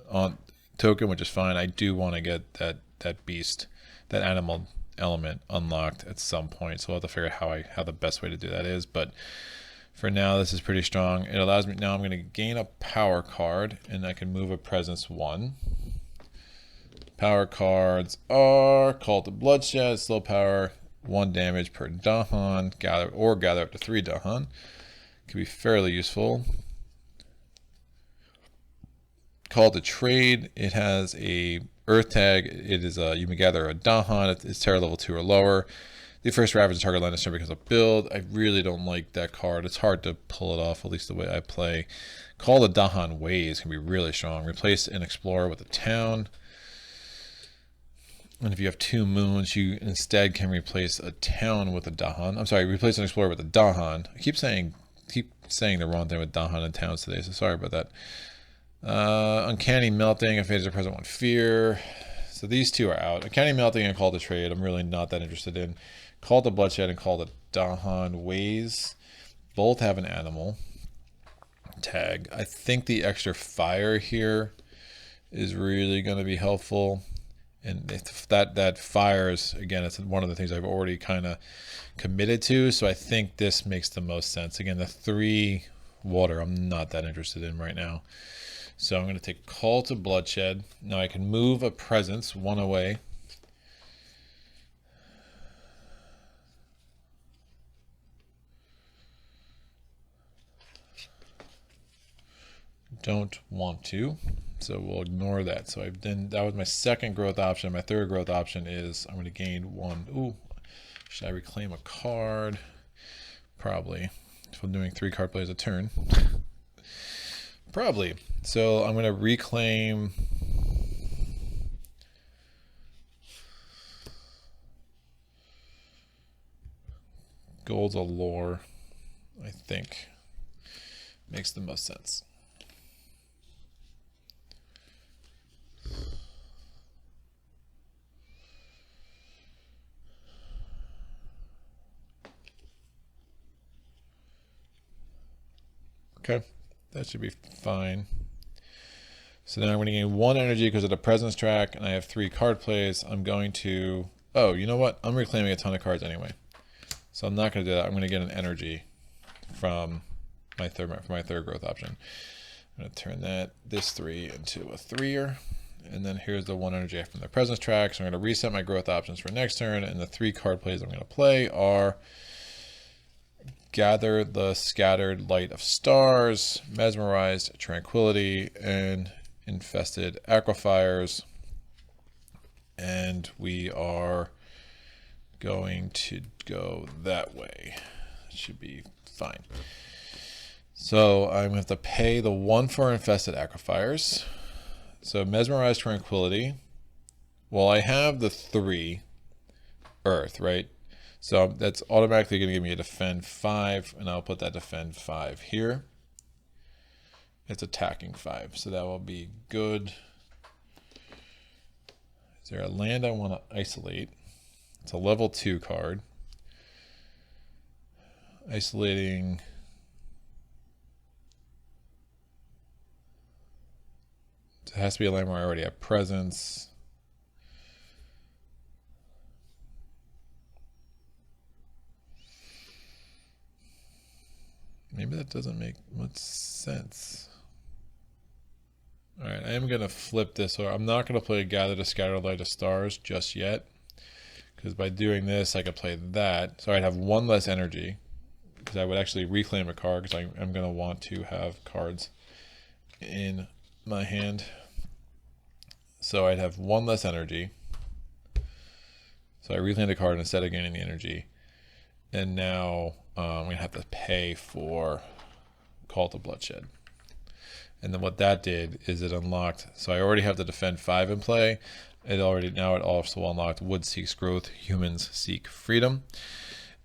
on token, which is fine. I do want to get that beast, that animal element unlocked at some point. So we'll have to figure out how the best way to do that is. But for now, this is pretty strong. It allows me, now I'm going to gain a power card, and I can move a presence 1. Power cards are Call to Bloodshed, slow power, 1 damage per Dahan, gather up to 3 Dahan. Can be fairly useful. Call to Trade. It has a Earth tag. It is you can gather a Dahan. It's terror level 2 or lower. The first ravage target land is turn becomes a build. I really don't like that card. It's hard to pull it off, at least the way I play. Call the Dahan Ways can be really strong. Replace an explorer with a town. And if you have 2 moons, you instead can replace a town with a Dahan. I'm sorry, replace an explorer with a Dahan. I keep saying the wrong thing with Dahan and towns today, so sorry about that. Uncanny Melting, Invaders are present 1 fear. So these 2 are out. Uncanny Melting and Call to Trade, I'm really not that interested in. Call to Bloodshed and Call to Dahan Ways. Both have an animal tag. I think the extra fire here is really going to be helpful. And if that fires, again, it's one of the things I've already kind of committed to. So I think this makes the most sense. Again, the 3 water I'm not that interested in right now. So I'm going to take Call to Bloodshed. Now I can move a presence 1 away. Don't want to, so we'll ignore that. So that was my second growth option. My third growth option is I'm going to gain 1. Ooh, should I reclaim a card? Probably. If I'm doing 3 card plays a turn. Probably. So I'm going to reclaim Gold's Allure, I think. Makes the most sense. Okay, that should be fine. So now I'm going to gain 1 energy because of the presence track, and I have 3 card plays. I'm going to, oh, you know what? I'm reclaiming a ton of cards anyway. So I'm not going to do that. I'm going to get an energy from my third growth option. I'm going to turn this 3 into a 3er. And then here's the 1 energy from the presence track. So I'm going to reset my growth options for next turn, and the 3 card plays I'm going to play are Gather the Scattered Light of Stars, Mesmerized Tranquility, and Infested Aquifers. And we are going to go that way. It should be fine. So I'm going to have to pay the 1 for Infested Aquifers. So Mesmerized Tranquility. Well, I have the 3 Earth, right? So that's automatically going to give me a defend 5, and I'll put that defend 5 here. It's attacking 5, so that will be good. Is there a land I want to isolate? It's a level 2 card. Isolating. It has to be a land where I already have presence. Maybe that doesn't make much sense. All right, I am going to flip this, or I'm not going to play Gather the Scattered Light of Stars just yet, because by doing this, I could play that. So I'd have 1 less energy, because I would actually reclaim a card, because I'm going to want to have cards in my hand. So I'd have 1 less energy. So I reclaimed a card instead of gaining the energy. And now I'm going to have to pay for Call to Bloodshed. And then what that did is it unlocked. So I already have the defend 5 in play. It also unlocked Wood Seeks Growth, Humans Seek Freedom.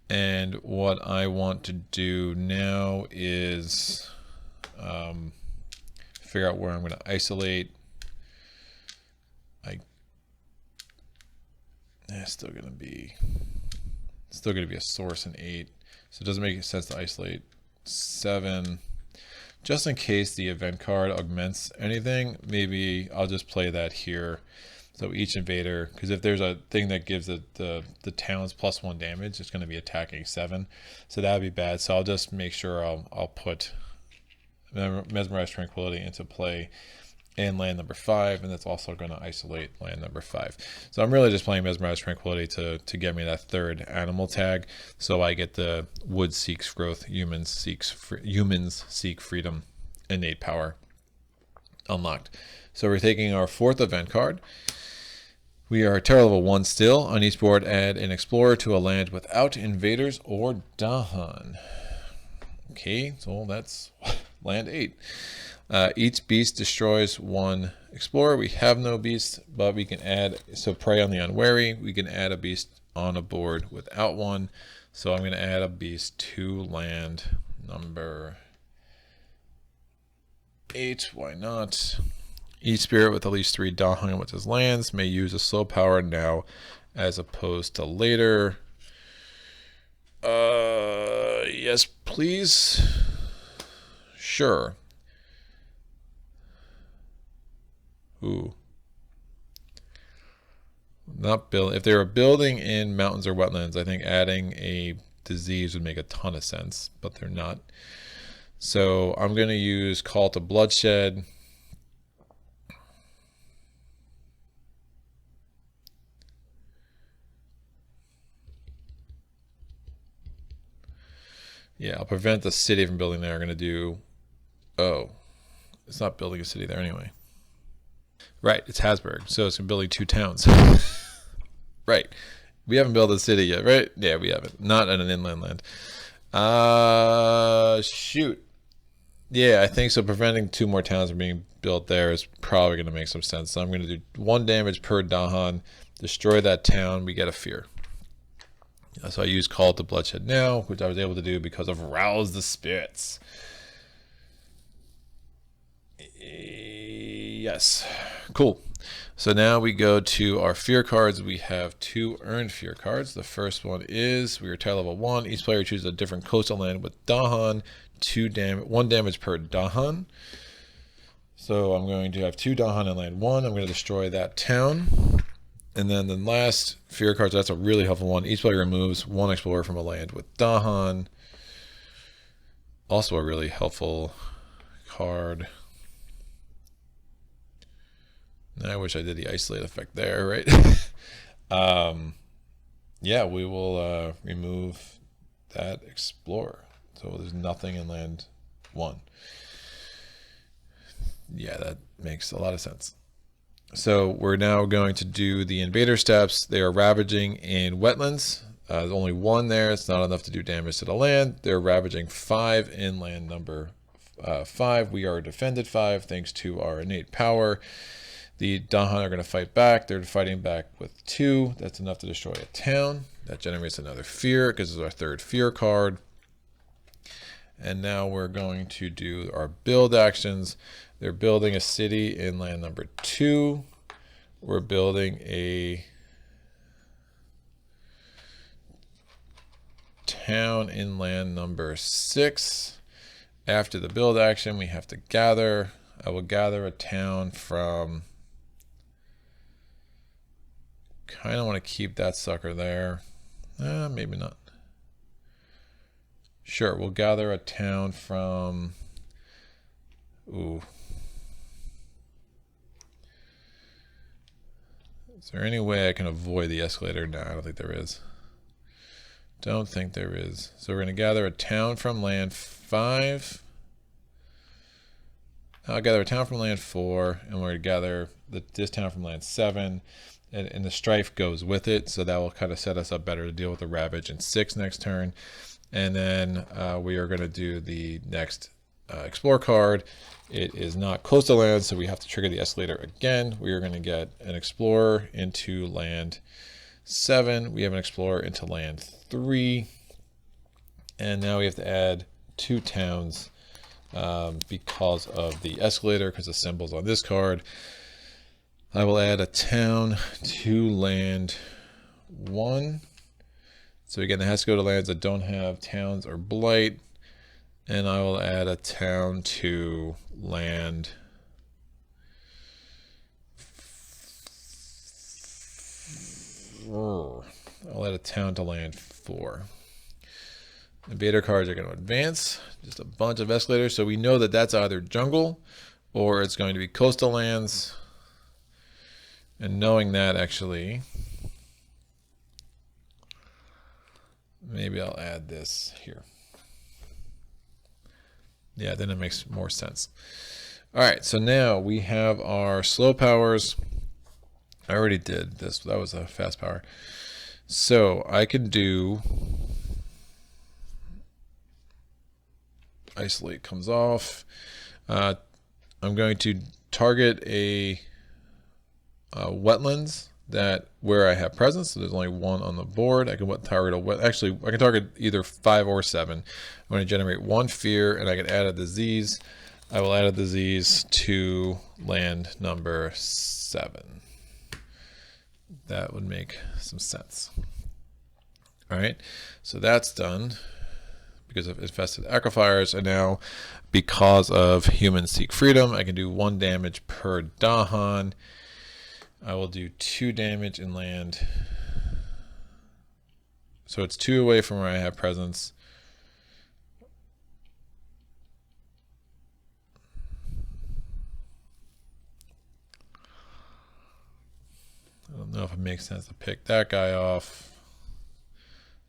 And what I want to do now is figure out where I'm going to isolate. It's still going to be a source in 8. So it doesn't make sense to isolate 7. Just in case the event card augments anything, maybe I'll just play that here. So each invader, because if there's a thing that gives the towns +1 damage, it's going to be attacking 7. So that would be bad. So I'll just make sure I'll put Mesmerized Tranquility into play and land number 5, and that's also going to isolate land number 5. So I'm really just playing Mesmerized Tranquility to get me that 3rd animal tag, so I get the Wood Seeks Growth, Humans Seek Freedom, innate power unlocked. So we're taking our 4th event card. We are Terra level 1 still. On each board, add an explorer to a land without invaders or Dahan. Okay, so that's land 8. Each beast destroys 1 explorer. We have no beast, but we can add, so Prey on the Unwary, we can add a beast on a board without 1. So I'm going to add a beast to land number 8. Why not? Each spirit with at least 3 Dahan with his lands may use a slow power now as opposed to later. Yes, please. Sure. Ooh. Not build. If they were building in mountains or wetlands, I think adding a disease would make a ton of sense, but they're not. So I'm going to use Call to Bloodshed. Yeah, I'll prevent the city from building there. I'm going to do... Oh, it's not building a city there anyway. Right, it's Habsburg, so it's building 2 towns. Right. We haven't built a city yet, right? Yeah, we haven't. Not in an inland land. Shoot. Yeah, I think so. Preventing 2 more towns from being built there is probably going to make some sense. So I'm going to do 1 damage per Dahan. Destroy that town. We get a fear. So I use Call to Bloodshed now, which I was able to do because of Rouse the Spirits. Yes. Cool. So now we go to our fear cards. We have 2 earned fear cards. The first one is we are tier level 1. Each player chooses a different coastal land with Dahan. 1 damage per Dahan. So I'm going to have 2 Dahan in land 1. I'm going to destroy that town. And then the last fear cards, that's a really helpful one. Each player removes 1 explorer from a land with Dahan. Also a really helpful card. I wish I did the isolate effect there, right? Yeah, we will remove that explorer. So there's nothing in land 1. Yeah, that makes a lot of sense. So we're now going to do the Invader steps. They are ravaging in wetlands. There's only 1 there. It's not enough to do damage to the land. They're ravaging 5 in land number 5. We are defended 5 thanks to our innate power. The Dahan are going to fight back. They're fighting back with 2. That's enough to destroy a town. That generates another fear because it's our 3rd fear card. And now we're going to do our build actions. They're building a city in land number 2. We're building a town in land number 6. After the build action, we have to gather. I will gather a town from... Kind of want to keep that sucker there. Maybe not. Sure, we'll gather a town from... Ooh. Is there any way I can avoid the escalator? No, I don't think there is. Don't think there is. So we're going to gather a town from land 5. I'll gather a town from land 4, and we're going to gather this town from land 7. And the strife goes with it, so that will kind of set us up better to deal with the ravage in 6 next turn. And then we are going to do the next explore card. It is not coastal land, so we have to trigger the escalator again. We are going to get an explorer into land 7. We have an explorer into land 3. And now we have to add 2 towns because of the escalator, because the symbol's on this card. I will add a town to land 1. So again, it has to go to lands that don't have towns or blight. And I will add a town to land 4. I'll add a town to land 4. Invader cards are going to advance. Just a bunch of escalators. So we know that that's either jungle or it's going to be coastal lands. And knowing that, actually, maybe I'll add this here. Yeah, then it makes more sense. All right, so now we have our slow powers. I already did this. That was a fast power. So I can do isolate comes off. I'm going to target a wetlands that where I have presence. So there's only 1 on the board. I can target actually I can target either 5 or 7. I'm going to generate 1 fear, and I can add a disease. I will add a disease to land number 7. That would make some sense. All right, so that's done because of infested aquifers, and now because of humans seek freedom, I can do 1 damage per Dahan. I will do 2 damage in land. So it's 2 away from where I have presence. I don't know if it makes sense to pick that guy off.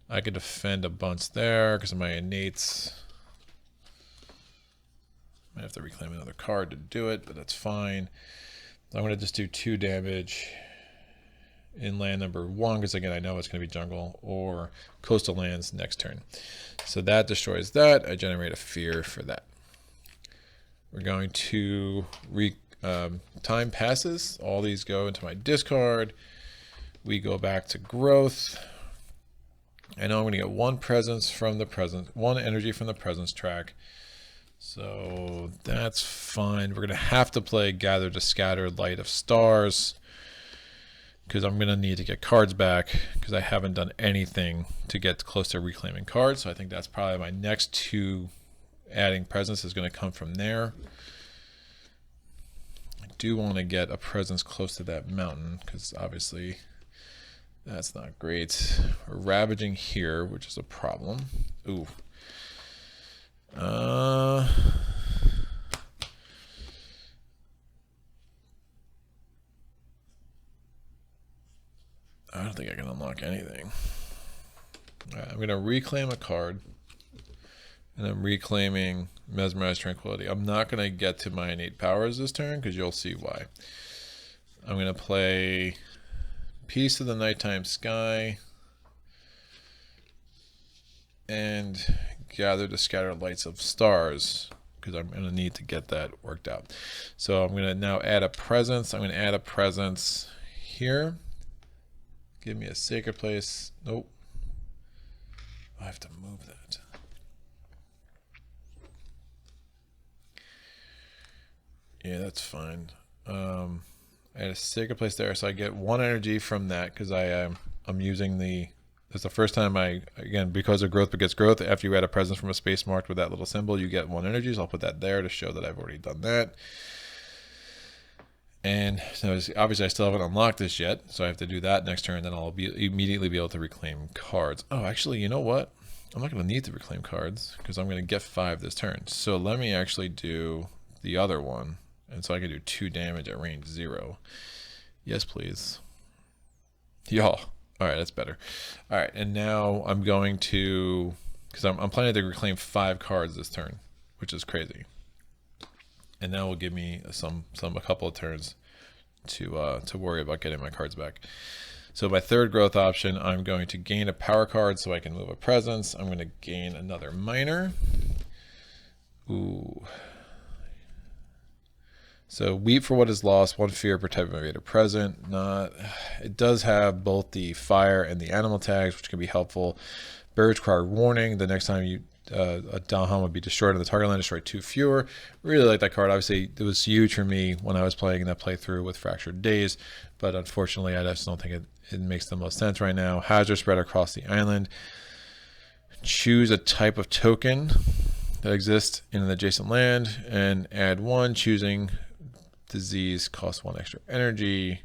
I could defend a bunch there because of my innates. Might have to reclaim another card to do it, but that's fine. I'm going to just do 2 damage in land number 1 because again I know it's going to be jungle or coastal lands next turn. So that destroys that. I generate a fear for that. We're going to time passes. All these go into my discard. We go back to growth. I know I'm going to get 1 presence from the presence, 1 energy from the presence track. So that's fine. We're going to have to play Gather to Scatter Light of Stars because I'm going to need to get cards back because I haven't done anything to get close to reclaiming cards. So I think that's probably my next 2 adding presence is going to come from there. I do want to get a presence close to that mountain because obviously that's not great. We're ravaging here, which is a problem. Ooh. I don't think I can unlock anything. All right, I'm going to reclaim a card. And I'm reclaiming Mesmerized Tranquility. I'm not going to get to my innate powers this turn because you'll see why. I'm going to play Piece of the Nighttime Sky and Gather to Scatter Lights of Stars because I'm going to need to get that worked out. So I'm going to now add a presence. I'm going to add a presence here. Give me a sacred place. Nope. I have to move that. Yeah, that's fine. I had a sacred place there, so I get 1 energy from that because I'm using the. It's the first time again, because of growth begets growth. After you add a presence from a space marked with that little symbol, you get 1 energy. So I'll put that there to show that I've already done that. And so obviously I still haven't unlocked this yet, so I have to do that next turn. Then I'll immediately be able to reclaim cards. Oh, actually, you know what? I'm not going to need to reclaim cards because I'm going to get 5 this turn. So let me actually do the other one. And so I can do 2 damage at range 0. Yes, please. Y'all. All right, that's better. All right, and now I'm going to, because I'm planning to reclaim 5 cards this turn, which is crazy. And that will give me a couple of turns to worry about getting my cards back. So my 3rd growth option, I'm going to gain a power card so I can move a presence. I'm going to gain another minor. Ooh. So weep for what is lost, 1 fear per type of invader present. It does have both the fire and the animal tags, which can be helpful. Birds cry warning. The next time a Dalham would be destroyed on the target land, destroy 2 fewer. Really like that card. Obviously, it was huge for me when I was playing that playthrough with Fractured Days, but unfortunately, I just don't think it makes the most sense right now. Hazard spread across the island. Choose a type of token that exists in an adjacent land and add 1, choosing disease costs 1 extra energy.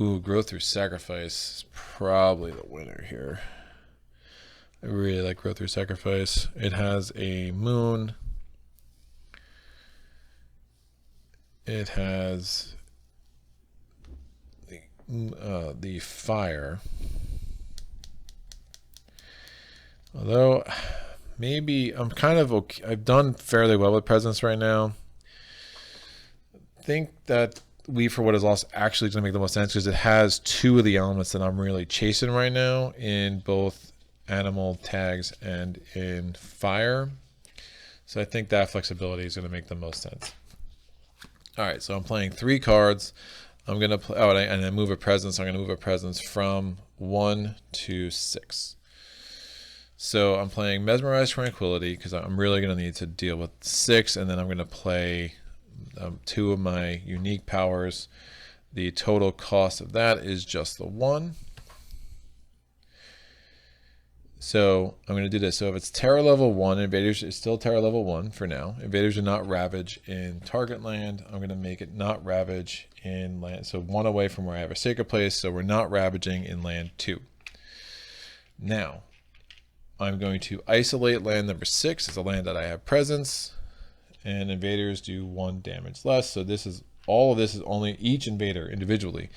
Ooh, growth through sacrifice is probably the winner here. I really like growth through sacrifice. It has a moon. It has the fire. Although, maybe I'm kind of okay. I've done fairly well with presence right now. I think that Weave for what is lost actually is going to make the most sense because it has 2 of the elements that I'm really chasing right now in both animal tags and in fire. So I think that flexibility is going to make the most sense. All right, so I'm playing 3 cards. I'm going to play, and I move a presence. I'm going to move a presence from 1 to 6. So I'm playing Mesmerized Tranquility because I'm really going to need to deal with 6, and then I'm going to play 2 of my unique powers. The total cost of that is just the 1. So I'm going to do this. So if it's terror level 1, invaders is still terror level 1 for now. Invaders are not ravage in target land. I'm going to make it not ravage in land. So 1 away from where I have a sacred place. So we're not ravaging in land 2. Now I'm going to isolate land number 6. It's a land that I have presence. And invaders do 1 damage less. So this is all of this is only each invader individually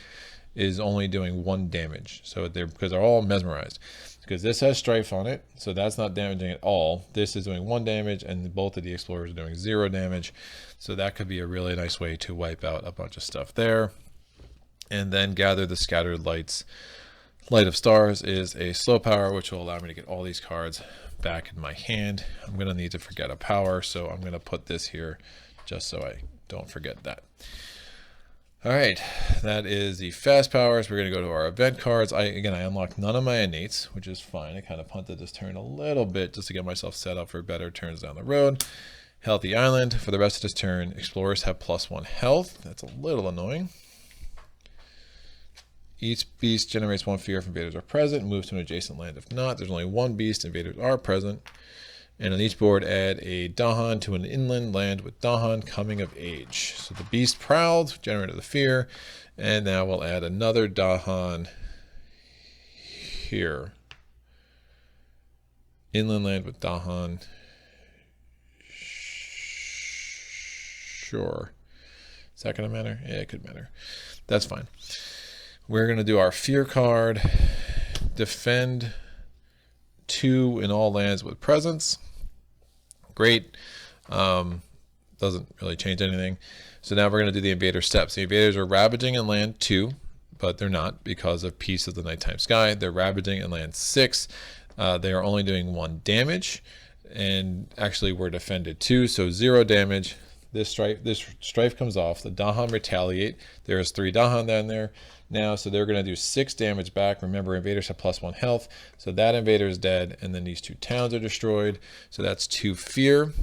is only doing 1 damage. So because they're all mesmerized. Because this has strife on it, so that's not damaging at all. This is doing 1 damage, and both of the explorers are doing 0 damage. So that could be a really nice way to wipe out a bunch of stuff there. And then gather the scattered lights. Light of Stars is a slow power, which will allow me to get all these cards back in my hand. I'm going to need to forget a power, so I'm going to put this here just so I don't forget that. All right, that is the fast powers. We're going to go to our event cards. I unlocked none of my innates, which is fine. I kind of punted this turn a little bit just to get myself set up for better turns down the road. Healthy Island. For the rest of this turn, explorers have +1 health. That's a little annoying. Each beast generates 1 fear if invaders are present, moves to an adjacent land if not. There's only 1 beast, invaders are present. And on each board, add a Dahan to an inland land with Dahan coming of age. So the beast prowled, generated the fear, and now we'll add another Dahan here. Inland land with Dahan. Sure. Is that going to matter? Yeah, it could matter. That's fine. We're going to do our fear card. Defend 2 in all lands with presence. Great. Doesn't really change anything. So now we're going to do the invader steps. The invaders are ravaging in land 2, but they're not because of Piece of the Nighttime Sky. They're ravaging in land 6. They are only doing 1 damage, and actually we're defended 2, so 0 damage. This strife comes off. The Dahan retaliate. There's 3 Dahan down there now, so they're going to do 6 damage back. Remember, invaders have +1 health, so that invader is dead, and then these 2 towns are destroyed. So that's 2 fear,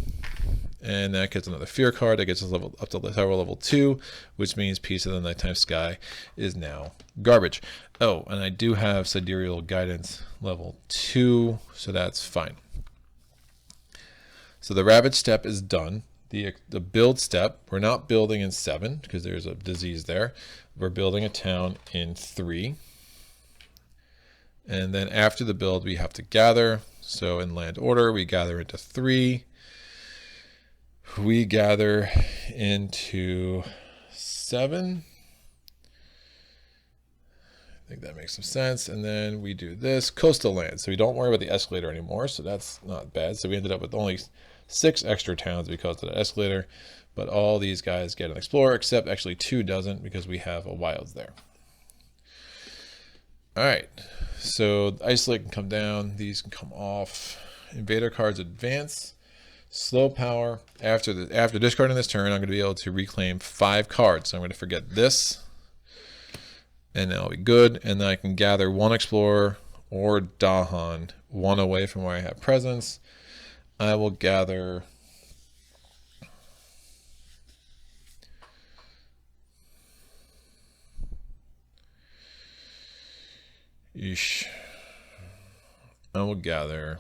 and that gets another fear card. That gets us up to tower level 2, which means Piece of the Nighttime Sky is now garbage. Oh, and I do have Sidereal Guidance level 2, so that's fine. So the Ravage step is done. The build step, we're not building in 7 because there's a disease there. We're building a town in 3. And then after the build, we have to gather. So in land order, we gather into 3. We gather into 7. I think that makes some sense. And then we do this coastal land. So we don't worry about the escalator anymore. So that's not bad. So we ended up with only 6 extra towns because of the escalator, but all these guys get an explorer, except actually 2 doesn't because we have a wilds there. All right, so isolate can come down, these can come off. Invader cards advance, slow power. After discarding this turn, I'm going to be able to reclaim 5 cards. So I'm going to forget this, and then I'll be good. And then I can gather 1 explorer or Dahan, 1 away from where I have presence. I will gather I will gather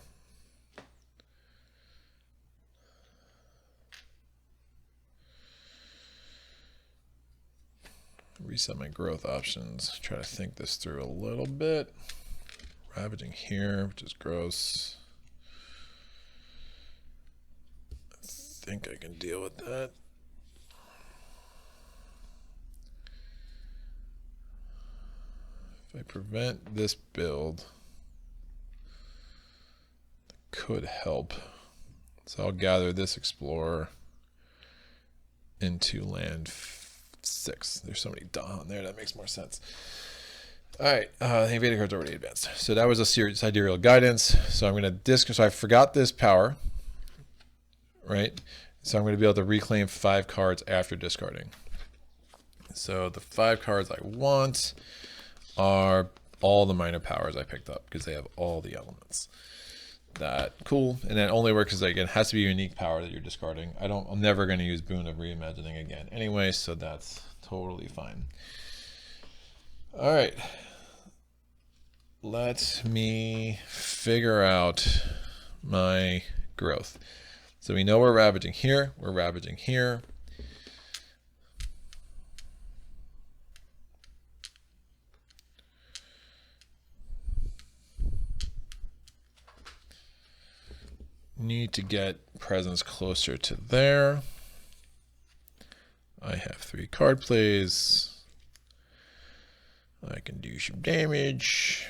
reset my growth options. Try to think this through a little bit. Ravaging here, which is gross. I think I can deal with that. If I prevent this build, that could help. So I'll gather this explorer into land 6. There's so many Dahan there, that makes more sense. All right, the invader card's already advanced. So that was a sidereal guidance. So I'm going to discard. So I forgot this power. Right, so I'm going to be able to reclaim 5 cards after discarding. So the 5 cards I want are all the minor powers I picked up because they have all the elements. That cool, and that only works because again, it has to be a unique power that you're discarding. I'm never going to use Boon of Reimagining again anyway, so that's totally fine. All right, let me figure out my growth. So we know we're ravaging here, we're ravaging here. Need to get presence closer to there. I have 3 card plays. I can do some damage.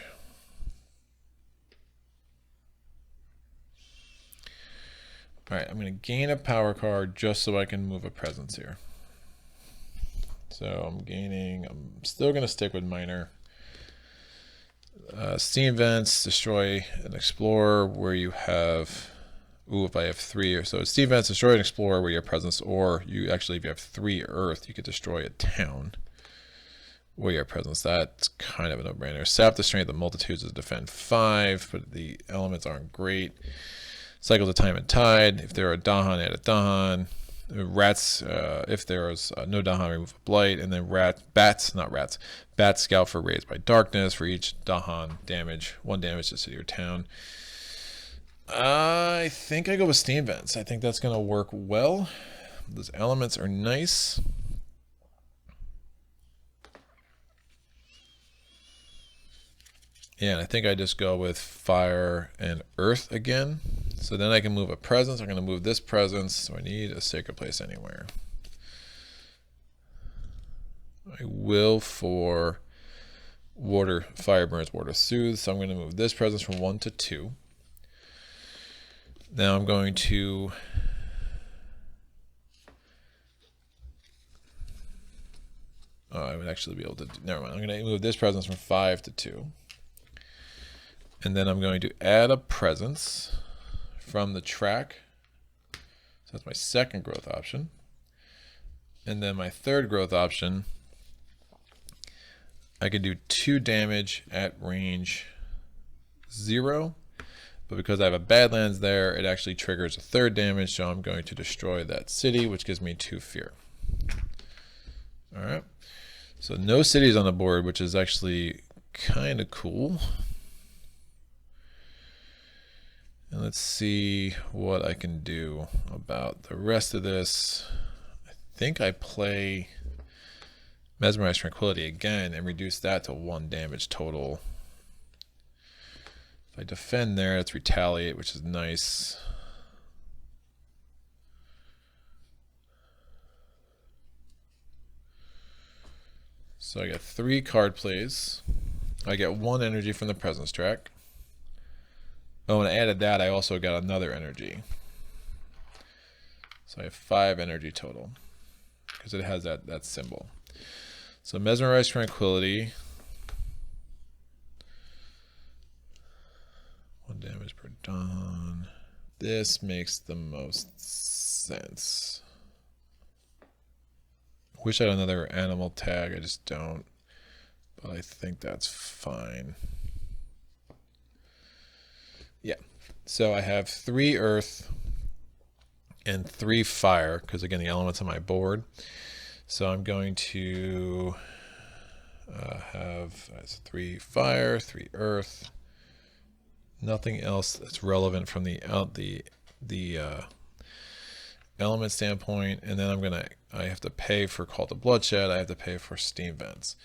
Alright, I'm going to gain a power card just so I can move a presence here. So I'm still going to stick with minor. Steam vents, destroy an explorer where you have, if I have 3 or so. Steam vents, destroy an explorer where you have presence, or you actually, if you have 3 earth, you could destroy a town where you have presence. That's kind of a no-brainer. Sap the strength of multitudes to defend 5, but the elements aren't great. Cycles of time and tide. If there are Dahan, add a Dahan. Rats, if there is no Dahan, remove a blight. And then bats scout for raised by darkness. For each Dahan damage, 1 damage to city or town. I think I go with steam vents. I think that's going to work well. Those elements are nice. Yeah, and I think I just go with fire and earth again. So then I can move a presence. I'm going to move this presence. So I need a sacred place anywhere. I will for water, fire burns, water soothes. So I'm going to move this presence from 1 to 2. Now I'm going to I would actually be able to never mind. I'm going to move this presence from 5 to 2. And then I'm going to add a presence from the track. So that's my second growth option. And then my third growth option, I can do 2 damage at range 0. But because I have a Badlands there, it actually triggers a 3rd damage. So I'm going to destroy that city, which gives me 2 fear. All right. So no cities on the board, which is actually kind of cool. And let's see what I can do about the rest of this. I think I play Mesmerize Tranquility again and reduce that to 1 damage total. If I defend there, it's Retaliate, which is nice. So I get 3 card plays. I get 1 energy from the presence track. Oh, and I added that, I also got another energy. So I have 5 energy total because it has that symbol. So Mesmerize Tranquility. 1 damage per dawn. This makes the most sense. Wish I had another animal tag, I just don't. But I think that's fine. Yeah, so I have 3 earth and 3 fire, because again, the elements on my board. So I'm going to have 3 fire, 3 earth. Nothing else that's relevant from the element standpoint. And then I have to pay for Call to Bloodshed. I have to pay for steam vents.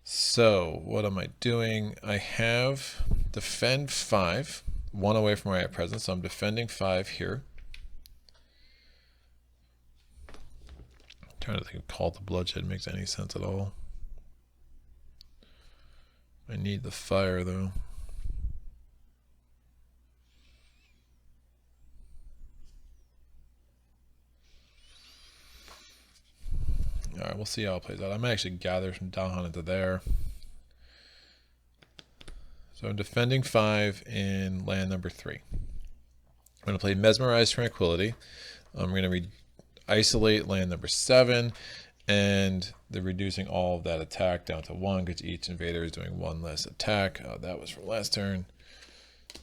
So what am I doing? I have defend 5. 1 away from where I have presence, so I'm defending 5 here. I'm trying to think if Call to Bloodshed makes any sense at all. I need the fire though. Alright, we'll see how it plays out. I might actually gather some Dahan into there. So I'm defending 5 in land number 3. I'm going to play Mesmerize Tranquility. I'm going to isolate land number 7, and they're reducing all of that attack down to 1 because each invader is doing 1 less attack. That was from last turn,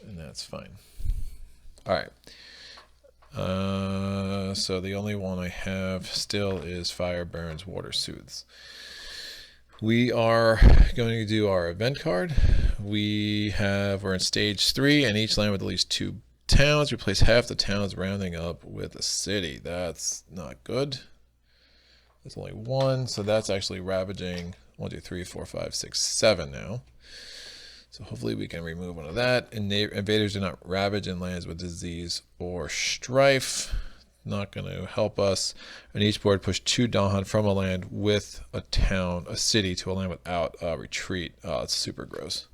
and that's fine. All right. So the only one I have still is Fire Burns, Water Soothes. We are going to do our event card. We're in stage 3, and each land with at least 2 towns. Replace half the towns, rounding up with a city. That's not good. There's only 1, so that's actually ravaging 1, 2, 3, 4, 5, 6, 7 now. So hopefully we can remove one of that. Invaders do not ravage in lands with disease or strife. Not going to help us. On each board, push 2 Dahan from a land with a town, a city, to a land without a retreat. Oh, it's super gross.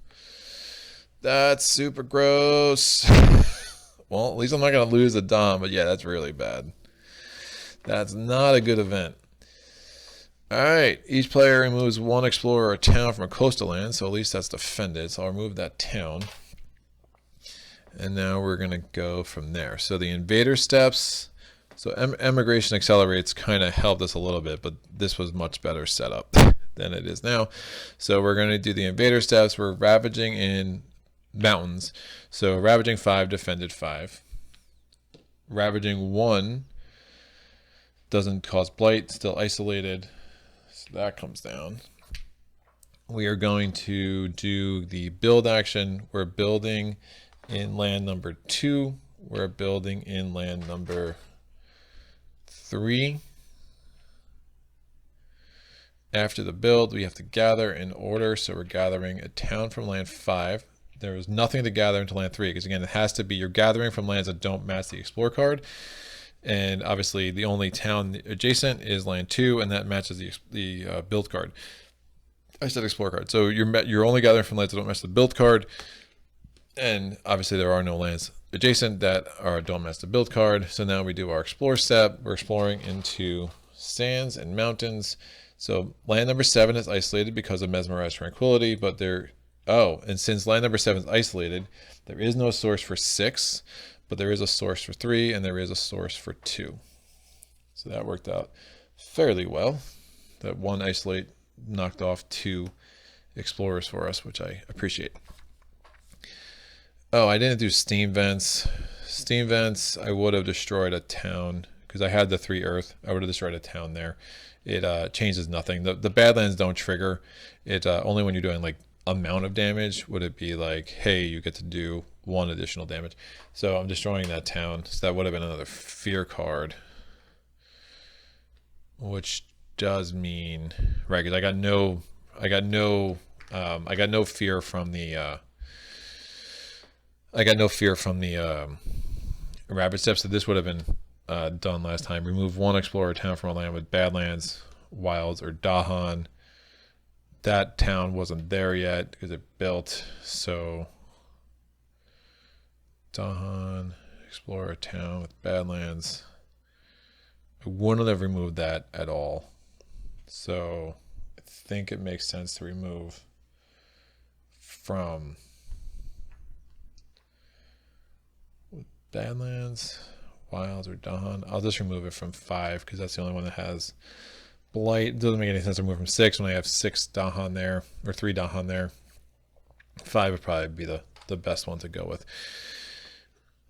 That's super gross. Well, at least I'm not going to lose a Dom, but yeah, that's really bad. That's not a good event. Alright, each player removes 1 explorer or town from a coastal land, so at least that's defended. So I'll remove that town. And now we're going to go from there. So the invader steps. So emigration accelerates kind of helped us a little bit, but this was much better set up than it is now. So we're going to do the invader steps. We're ravaging in mountains. So ravaging 5, defended 5. Ravaging 1 doesn't cause blight, still isolated. So that comes down. We are going to do the build action. We're building in land number 2. We're building in land number 3. After the build, we have to gather in order. So we're gathering a town from land 5. There is nothing to gather into land 3 because, again, it has to be you're gathering from lands that don't match the explore card. And obviously, the only town adjacent is land 2, and that matches the build card. I said explore card. So you're only gathering from lands that don't match the build card. And obviously, there are no lands adjacent that don't match the build card. So now we do our explore step. We're exploring into sands and mountains. So land number 7 is isolated because of mesmerized tranquility, but and since land number 7 is isolated, there is no source for 6, but there is a source for 3, and there is a source for 2. So that worked out fairly well. That 1 isolate knocked off 2 explorers for us, which I appreciate. Oh, I didn't do steam vents. Steam vents, I would have destroyed a town because I had the 3 earth. I would have destroyed a town there. It changes nothing. The Badlands don't trigger. It only when you're doing like amount of damage would it be like, hey, you get to do 1 additional damage. So I'm destroying that town. So that would have been another fear card, which does mean right because I got no fear from the. I got no fear from the rapid steps, so this would have been done last time. Remove 1 explorer town from a land with Badlands, Wilds, or Dahan. That town wasn't there yet because it built, so Dahan, explorer town with Badlands. I wouldn't have removed that at all. So I think it makes sense to remove from Badlands, Wilds, or Dahan. I'll just remove it from 5 because that's the only one that has blight. It doesn't make any sense to remove from 6 when I have 6 Dahan there, or 3 Dahan there. 5 would probably be the best one to go with.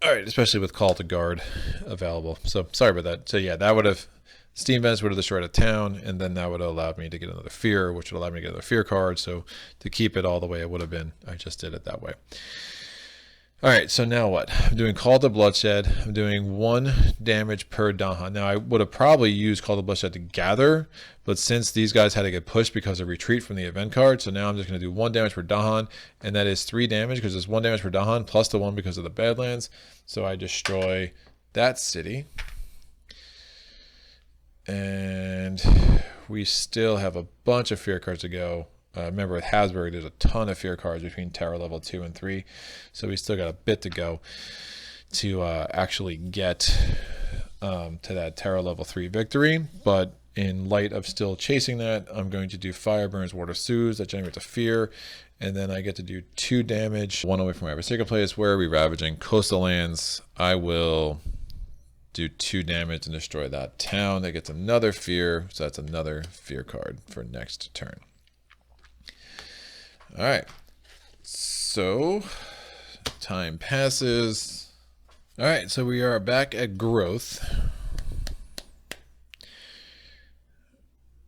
All right, especially with Call to Guard available. So sorry about that. So yeah, that would have, Steam Vents would have destroyed a town, and then that would have allowed me to get another fear, which would allow me to get another fear card. So to keep it all the way it would have been, I just did it that way. All right, so now what? I'm doing Call to Bloodshed. I'm doing 1 damage per Dahan. Now, I would have probably used Call to Bloodshed to gather, but since these guys had to get pushed because of retreat from the event card, so now I'm just going to do 1 damage per Dahan, and that is 3 damage because it's 1 damage per Dahan plus the 1 because of the Badlands. So I destroy that city. And we still have a bunch of fear cards to go. Remember with Habsburg, there's a ton of fear cards between Terror level 2 and 3. So we still got a bit to go to actually get to that Terror level 3 victory. But in light of still chasing that, I'm going to do Fire Burns, Ward of Soothes that generates a fear. And then I get to do 2 damage, 1 away from my Adversary place. Where are we ravaging? Coastal lands. I will do 2 damage and destroy that town. That gets another fear. So that's another fear card for next turn. All right, so time passes. All right, so we are back at growth.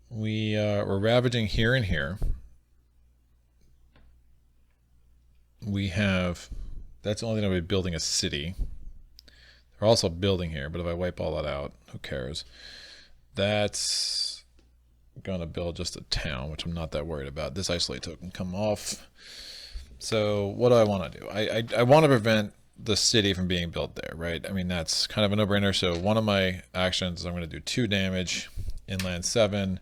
we're ravaging here and here. We have, that's the only thing I'll be building a city. They're also building here, but if I wipe all that out, who cares? That's gonna build just a town, which I'm not that worried about. This isolate token come off. So what do I want to do? I want to prevent the city from being built there, right? I mean, that's kind of a no-brainer. So one of my actions is I'm going to do 2 damage, inland 7,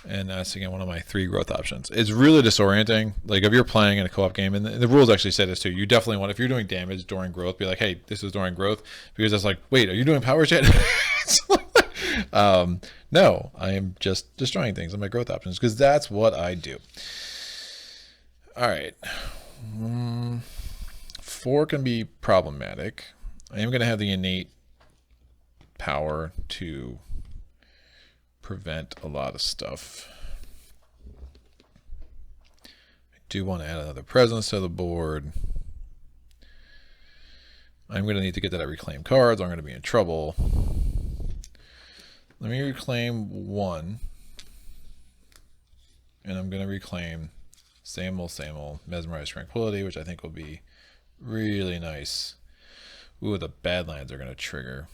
and that's again one of my 3 growth options. It's really disorienting. Like if you're playing in a co-op game, and the rules actually say this too, you definitely want, if you're doing damage during growth, be like, hey, this is during growth, because it's like, wait, are you doing powers yet? No, I am just destroying things on my growth options because that's what I do. All right. 4 can be problematic. I am going to have the innate power to prevent a lot of stuff. I do want to add another presence to the board. I'm going to need to get that at reclaim cards. I'm going to be in trouble. Let me reclaim 1. And I'm going to reclaim same old, Mesmerize Tranquility, which I think will be really nice. Ooh, the Badlands are going to trigger.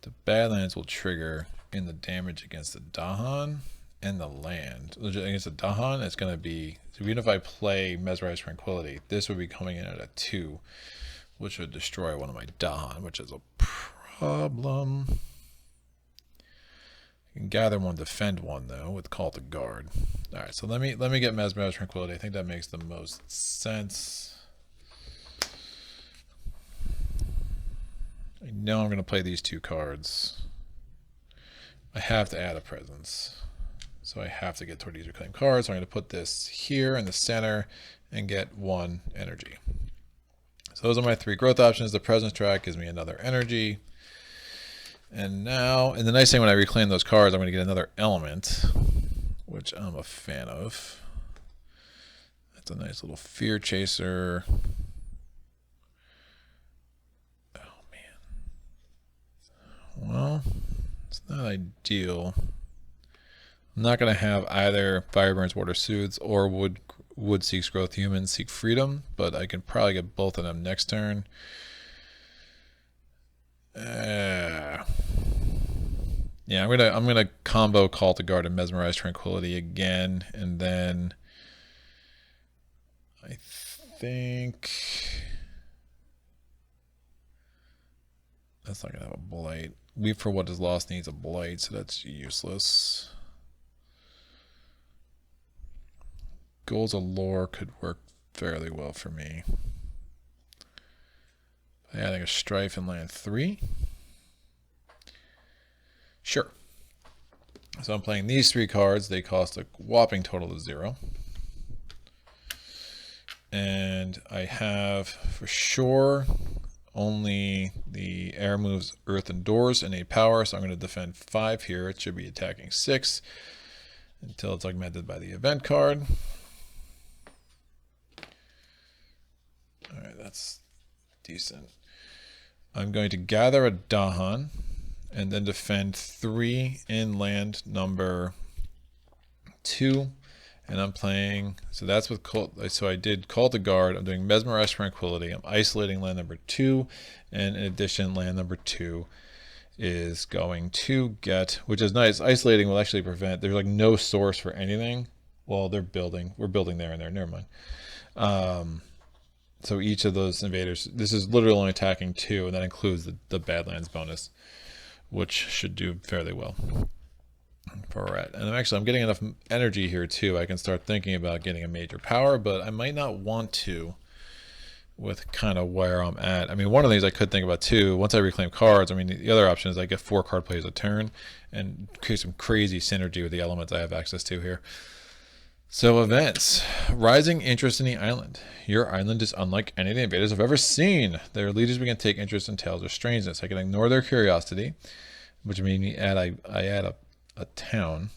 The Badlands will trigger in the damage against the Dahan and the land. Against the Dahan, it's going to be, so even if I play Mesmerize Tranquility, this would be coming in at a 2, which would destroy one of my Dahan, which is a problem. You can gather 1, defend 1 though with Call to Guard. All right, so let me get Mesmerize Tranquility. I think that makes the most sense. I know I'm going to play these 2 cards. I have to add a presence, so I have to get toward these reclaimed cards. So I'm going to put this here in the center and get 1 energy. So those are my 3 growth options. The presence track gives me another energy. And now, and the nice thing when I reclaim those cards, I'm going to get another element, which I'm a fan of. That's a nice little fear chaser. Oh, man. Well, it's not ideal. I'm not going to have either Fire Burns Water Soothes or Wood Seeks Growth Humans Seek Freedom, but I can probably get both of them next turn. Yeah, I'm gonna combo Call to Guard and Mesmerize Tranquility again, and then I think that's not gonna have a blight. Weep for What Is Lost needs a blight, so that's useless. Goals of Lore could work fairly well for me. Adding a Strife in land 3. Sure. So I'm playing these 3 cards. They cost a whopping total of 0. And I have, for sure, only the air moves Earth and Doors and 8 power. So I'm going to defend 5 here. It should be attacking 6 until it's augmented by the event card. All right, that's decent. I'm going to gather a Dahan and then defend 3 in land number 2. And I'm playing, so that's with so I did Call to Guard. I'm doing Mesmerize Tranquility. I'm isolating land number 2. And in addition, land number 2 is going to get, which is nice. Isolating will actually prevent, there's like no source for anything. Well, we're building there and there, never mind. So each of those invaders, this is literally only attacking 2, and that includes the Badlands bonus, which should do fairly well for Rat. And I'm getting enough energy here too. I can start thinking about getting a major power, but I might not want to with kind of where I'm at. I mean, one of the things I could think about too, once I reclaim cards, I mean, the other option is I get 4 card plays a turn and create some crazy synergy with the elements I have access to here. So events, rising interest in the island. Your island is unlike any of the invaders I've ever seen. Their leaders begin to take interest in tales of strangeness. I can ignore their curiosity, which means I add a town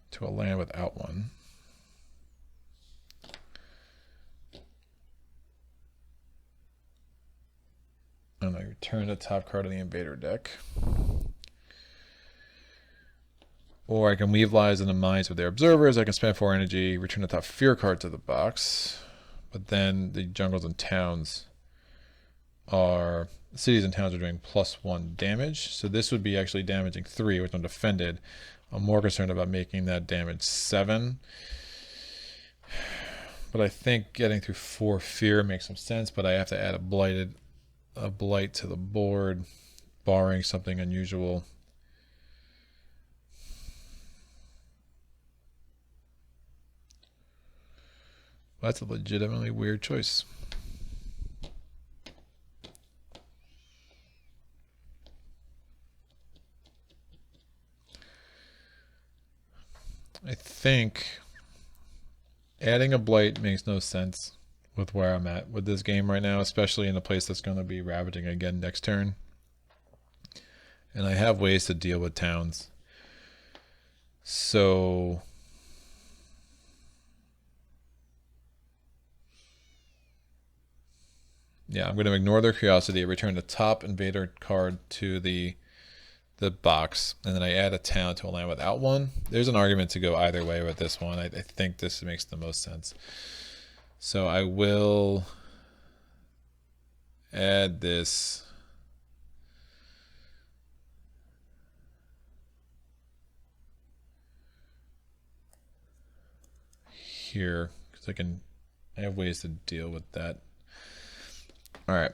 to a land without one. And I return the top card of the Invader deck. Or I can leave lives in the minds of their observers. I can spend 4 energy, return the top fear card to the box. But then the jungles and towns are, cities and towns are doing +1 damage. So this would be actually damaging 3, which I'm defended. I'm more concerned about making that damage 7. But I think getting through 4 fear makes some sense, but I have to add a blight to the board, barring something unusual. That's a legitimately weird choice. I think adding a blight makes no sense with where I'm at with this game right now, especially in a place that's going to be ravaging again next turn. And I have ways to deal with towns. So yeah, I'm going to ignore their curiosity, return the top Invader card to the box, and then I add a town to a land without one. There's an argument to go either way with this one. I think this makes the most sense. So I will add this here because I have ways to deal with that. All right.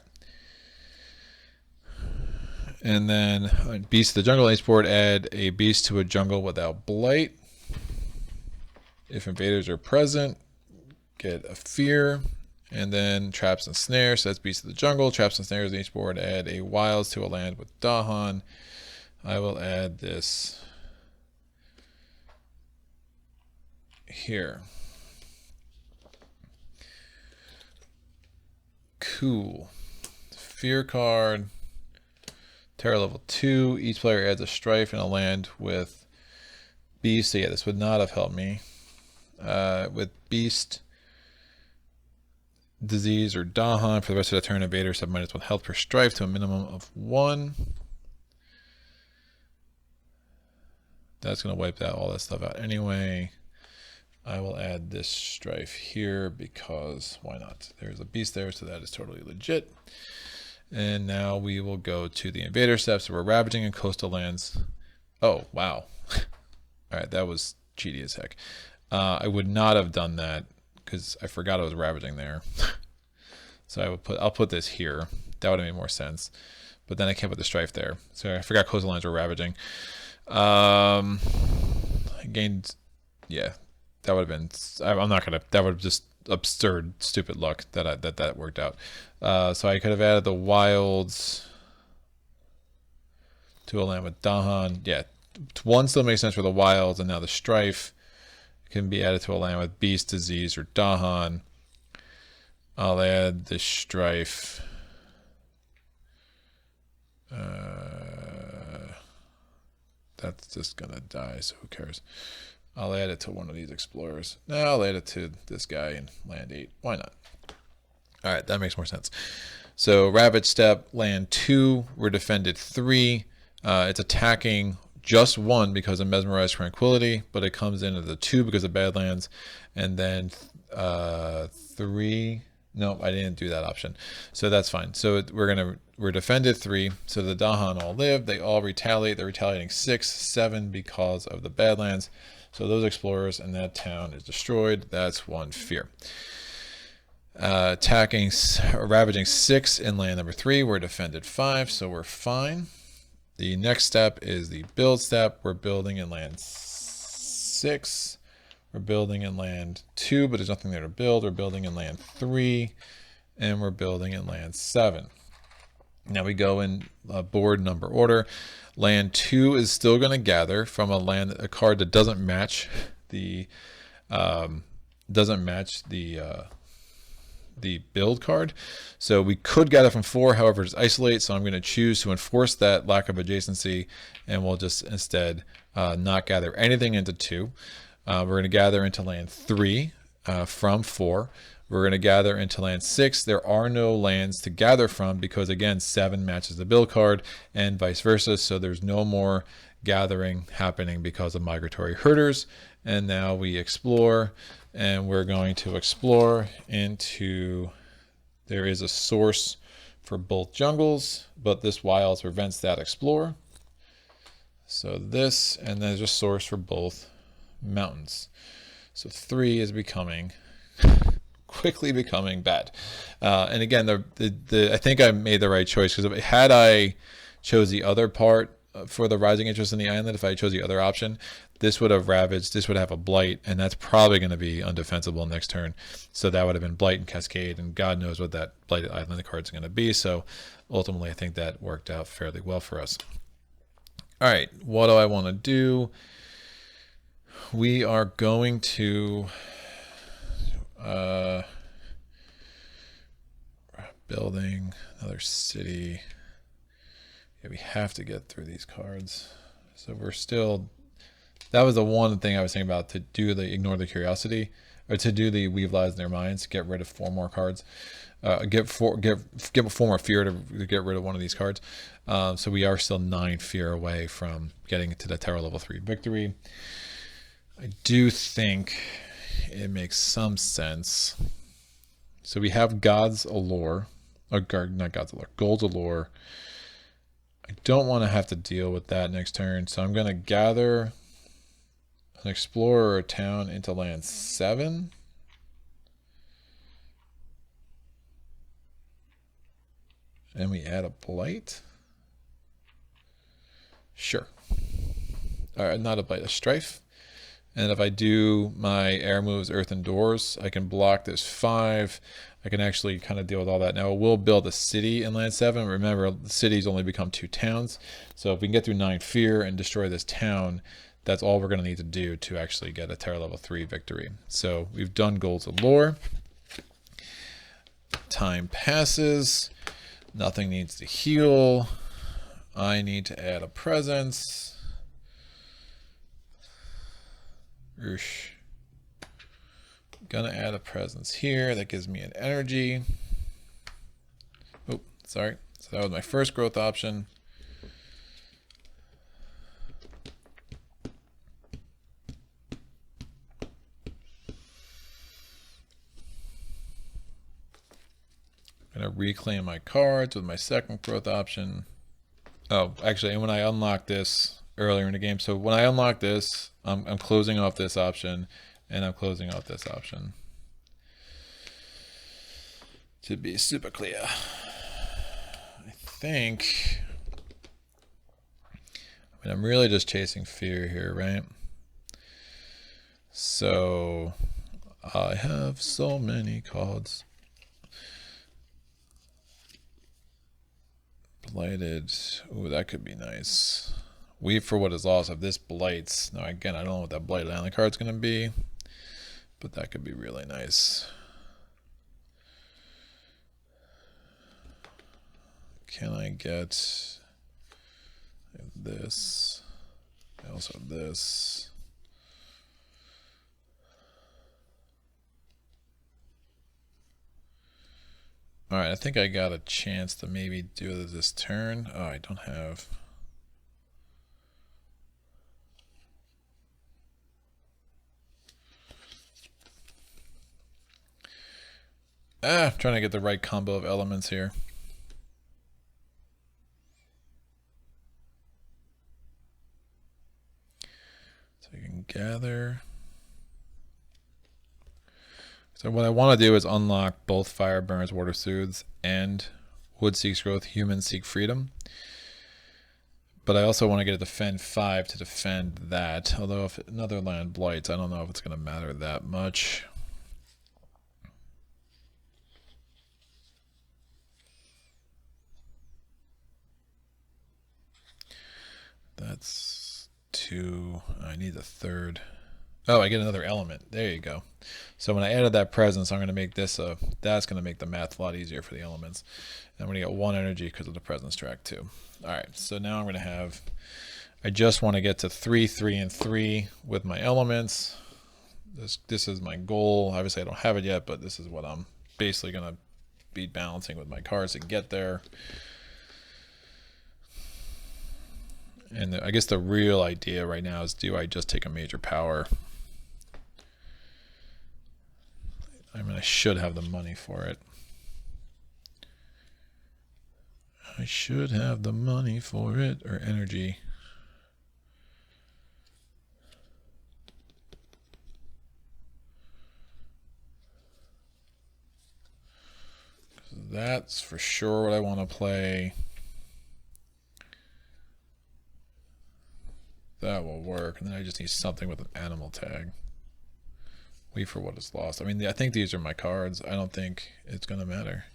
And then beast to the jungle ace board, add a beast to a jungle without blight. If invaders are present, get a fear. And then traps and snares, so that's beast to the jungle. Traps and snares ace board, add a wilds to a land with Dahan. I will add this here. Cool. Fear card. Terror level 2. Each player adds a strife and a land with beast. So yeah, this would not have helped me. With beast, disease, or Dahan, for the rest of the turn, invaders have -1 health per strife to a minimum of 1. That's going to wipe all that stuff out anyway. I will add this strife here because why not? There's a beast there, so that is totally legit. And now we will go to the invader steps. So we're ravaging in coastal lands. Oh, wow. All right, that was cheaty as heck. I would not have done that because I forgot I was ravaging there. So I'll put this here. That would have made more sense. But then I can't put the strife there. So I forgot coastal lands were ravaging. I gained, yeah, that would have been, I'm not gonna, that would have just absurd, stupid luck that worked out. So I could have added the wilds to a land with Dahan. Yeah, 1 still makes sense for the wilds, and now the strife can be added to a land with beast, disease, or Dahan. I'll add the strife. That's just gonna die, so who cares? I'll add it to one of these explorers. No, I'll add it to this guy in land 8. Why not? All right, that makes more sense. So ravage step, land 2, we're defended 3. It's attacking just 1 because of mesmerized tranquility, but it comes in as a 2 because of badlands, and then 3. No, I didn't do that option, so that's fine. So we're defended 3. So the Dahan all live. They all retaliate. They're retaliating 6, 7 because of the badlands. So those explorers and that town is destroyed. That's 1 fear. Ravaging 6 in land number 3. We're defended 5, so we're fine. The next step is the build step. We're building in land 6. We're building in land 2, but there's nothing there to build. We're building in land 3, and we're building in land 7. Now we go in board number order. Land 2 is still going to gather from a card that doesn't match the build card. So we could gather from 4, however, it's isolate. So I'm going to choose to enforce that lack of adjacency, and we'll just instead not gather anything into 2. We're going to gather into land 3 from 4. We're going to gather into land 6. There are no lands to gather from because, again, 7 matches the build card and vice versa. So there's no more gathering happening because of migratory herders. And now we explore, and we're going to explore into... There is a source for both jungles, but this wilds prevents that explore. So this, and there's a source for both mountains. So 3 is becoming... quickly becoming bad. And again, I think I made the right choice, because had I chose the other part for the rising interest in the island, if I chose the other option, this would have ravaged, this would have a blight, and that's probably going to be undefensible next turn. So that would have been blight and cascade, and God knows what that blighted island card is going to be. So ultimately, I think that worked out fairly well for us. All right, what do I want to do? We are going to building another city. Yeah, we have to get through these cards. So we're still... That was the one thing I was thinking about, to do the ignore the curiosity, or to do the weave lies in their minds, get rid of 4 more cards. Get 4 more fear to get rid of one of these cards. So we are still 9 fear away from getting to the Terror level 3 victory. I do think it makes some sense. So we have God's Allure, or not God's Allure, Gold's Allure. I don't want to have to deal with that next turn, so I'm going to gather an explorer or a town into land 7. And we add a blight. Sure. All right, not a blight, a strife. And if I do my air moves, earth and doors, I can block this 5. I can actually kind of deal with all that. Now, we'll build a city in land 7. Remember, the cities only become 2 towns. So if we can get through 9 fear and destroy this town, that's all we're going to need to do to actually get a Terror level 3 victory. So we've done Gold's Allure. Time passes. Nothing needs to heal. I need to add a presence. Oosh. Gonna add a presence here. That gives me an energy. Oh, sorry. So that was my first growth option. I'm gonna reclaim my cards with my second growth option. Oh, actually, and when I unlock this earlier in the game, so when I unlock this, I'm closing off this option, and I'm closing off this option. To be super clear. I think... I mean, I'm really just chasing fear here, right? So... I have so many cards. Blighted. Ooh, that could be nice. Weave for what is lost. If this blights, now again, I don't know what that blighted island card's going to be, but that could be really nice. Can I get this? I also have this. All right, I think I got a chance to maybe do this turn. Oh, I don't have... I'm trying to get the right combo of elements here. So you can gather. So what I want to do is unlock both Fire Burns, Water Soothes, and Wood Seeks Growth, Humans Seek Freedom. But I also want to get a defend 5 to defend that. Although if another land blights, I don't know if it's going to matter that much. That's 2. I need the 3rd. Oh, I get another element. There you go. So when I added that presence, I'm going to make this that's going to make the math a lot easier for the elements. And I'm going to get 1 energy because of the presence track too. All right, so now I'm going to have, I just want to get to 3, 3, and 3 with my elements. This is my goal. Obviously, I don't have it yet, but this is what I'm basically going to be balancing with my cards to get there. And I guess the real idea right now is, do I just take a major power? I mean, I should have the money for it. I should have the money for it, or energy. That's for sure what I want to play. That will work. And then I just need something with an animal tag. Wait for what is lost. I mean, I think these are my cards. I don't think it's going to matter.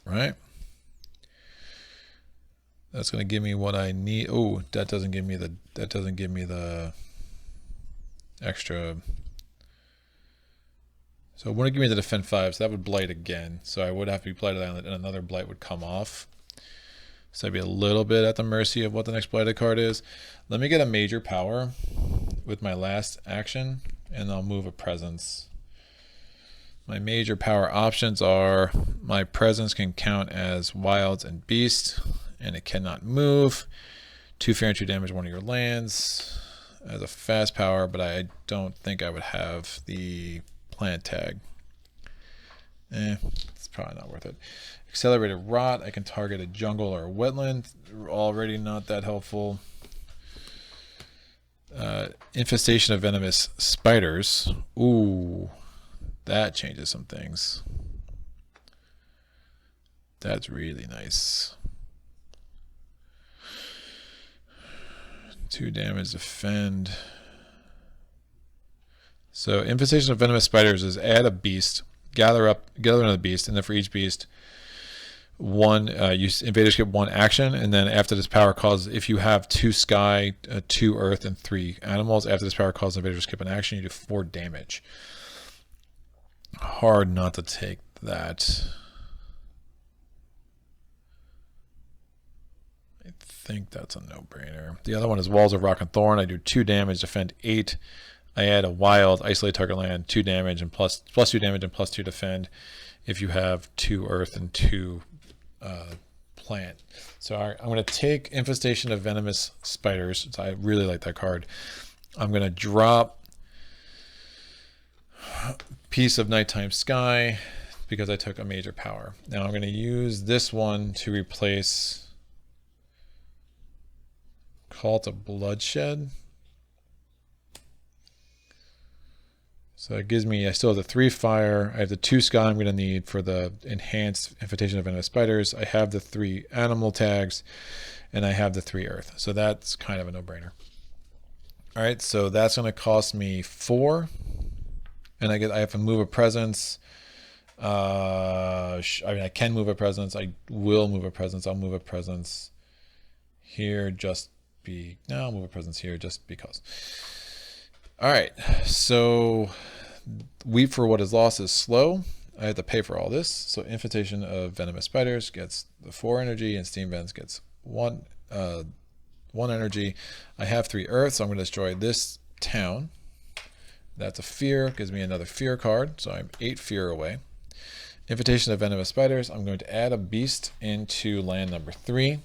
Right? That's going to give me what I need. Oh, that doesn't give me the extra. So it wouldn't give me the defend 5, so that would blight again. So I would have to be blighted and another blight would come off. So I'd be a little bit at the mercy of what the next blighted card is. Let me get a major power with my last action, and I'll move a presence. My major power options are, my presence can count as wilds and beast, and it cannot move. 2 fear and 2 damage one of your lands as a fast power, but I don't think I would have the plant tag. It's probably not worth it. Accelerated Rot, I can target a jungle or a wetland. Already not that helpful. Infestation of Venomous Spiders. Ooh, that changes some things. That's really nice. 2 damage defend. So Infestation of Venomous Spiders is add a beast, gather another beast, and then for each beast, invaders get 1 action, and then after this power calls, if you have 2 sky, 2 earth, and 3 animals, after this power calls, invaders skip an action, you do 4 damage. Hard not to take that. I think that's a no-brainer. The other one is Walls of Rock and Thorn. I do 2 damage, defend 8. I add a wild, isolate target land, 2 damage and plus 2 damage and plus 2 defend if you have 2 earth and 2 plant. So I'm going to take Infestation of Venomous Spiders. So I really like that card. I'm going to drop Piece of Nighttime Sky because I took a major power. Now I'm going to use this one to replace Cult of Bloodshed. So it gives me, I still have the 3 fire, I have the 2 sky I'm going to need for the enhanced Infestation of Venomous Spiders, I have the 3 animal tags, and I have the 3 earth. So that's kind of a no-brainer. Alright, so that's going to cost me 4, and I have to move a presence. I mean, I can move a presence, I will move a presence, I'll move a presence here I'll move a presence here just because. Alright, so Weep for What Is Lost is slow. I have to pay for all this. So Infestation of Venomous Spiders gets the 4 energy, and Steam Vents gets 1 energy. I have 3 earth, so I'm going to destroy this town. That's a fear, gives me another fear card, so I'm 8 fear away. Infestation of Venomous Spiders, I'm going to add a beast into land number 3.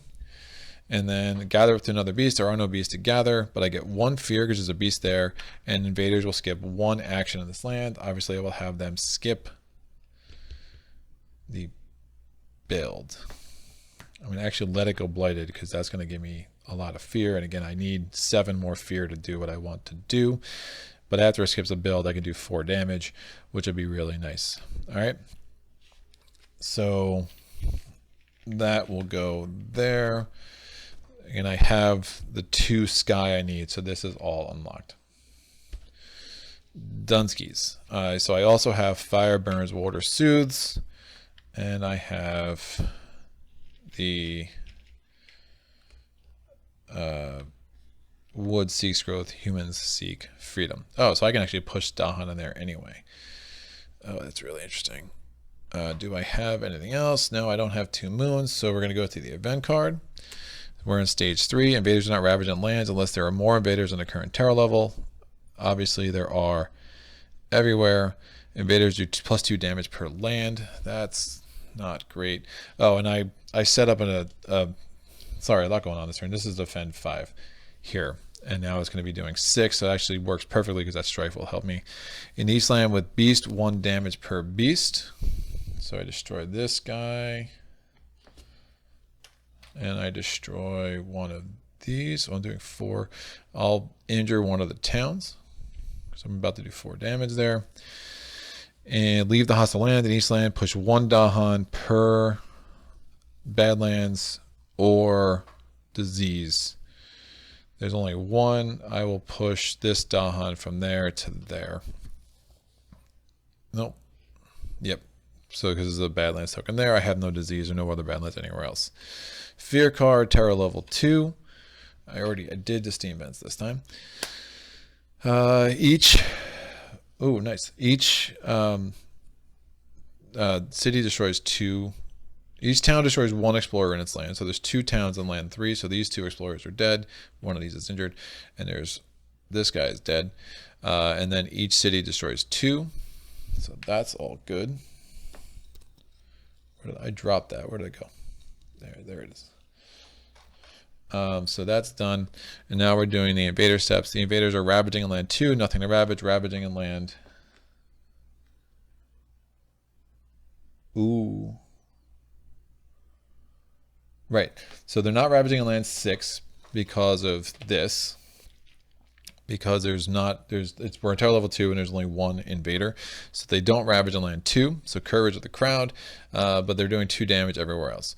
And then gather with another beast. There are no beasts to gather, but I get 1 fear because there's a beast there, and invaders will skip 1 action in this land. Obviously, I will have them skip the build. I'm going to actually let it go blighted because that's going to give me a lot of fear. And again, I need 7 more fear to do what I want to do. But after it skips a build, I can do 4 damage, which would be really nice. All right. So that will go there. And I have the 2 sky I need, so this is all unlocked. Dunskies. So I also have Fire Burns, Water Soothes, and I have the Wood Seeks Growth, Humans Seek Freedom. Oh, so I can actually push Dahan in there anyway. Oh, that's really interesting. Do I have anything else? No, I don't have 2 moons, so we're going to go to the event card. We're in stage 3. Invaders do not ravage on lands unless there are more invaders on the current terror level. Obviously, there are everywhere. Invaders do +2 damage per land. That's not great. Oh, and I set up sorry, a lot going on this turn. This is defend 5 here. And now it's going to be doing 6. So it actually works perfectly because that strife will help me. In Eastland with beast, 1 damage per beast. So I destroy this guy. And I destroy one of these. So I'm doing 4. I'll injure one of the towns. So I'm about to do 4 damage there. And leave the hostile land in Eastland. Push 1 Dahan per Badlands or disease. There's only 1. I will push this Dahan from there to there. Nope. Yep. So because there's a Badlands token there, I have no disease or no other Badlands anywhere else. Fear card, terror level 2. I did the steam vents this time. Each city destroys 2. Each town destroys 1 explorer in its land. So there's 2 towns in land 3. So these 2 explorers are dead. One of these is injured, and this guy is dead. And then each city destroys 2. So that's all good. Where did I drop that? Where did it go? There it is. So that's done. And now we're doing the invader steps. The invaders are ravaging in land 2, nothing to ravage, ravaging in land. Ooh. Right. So they're not ravaging in land 6 because of this. Because we're in terror level 2 and there's only 1 invader. So they don't ravage in land 2. So courage of the crowd, but they're doing 2 damage everywhere else.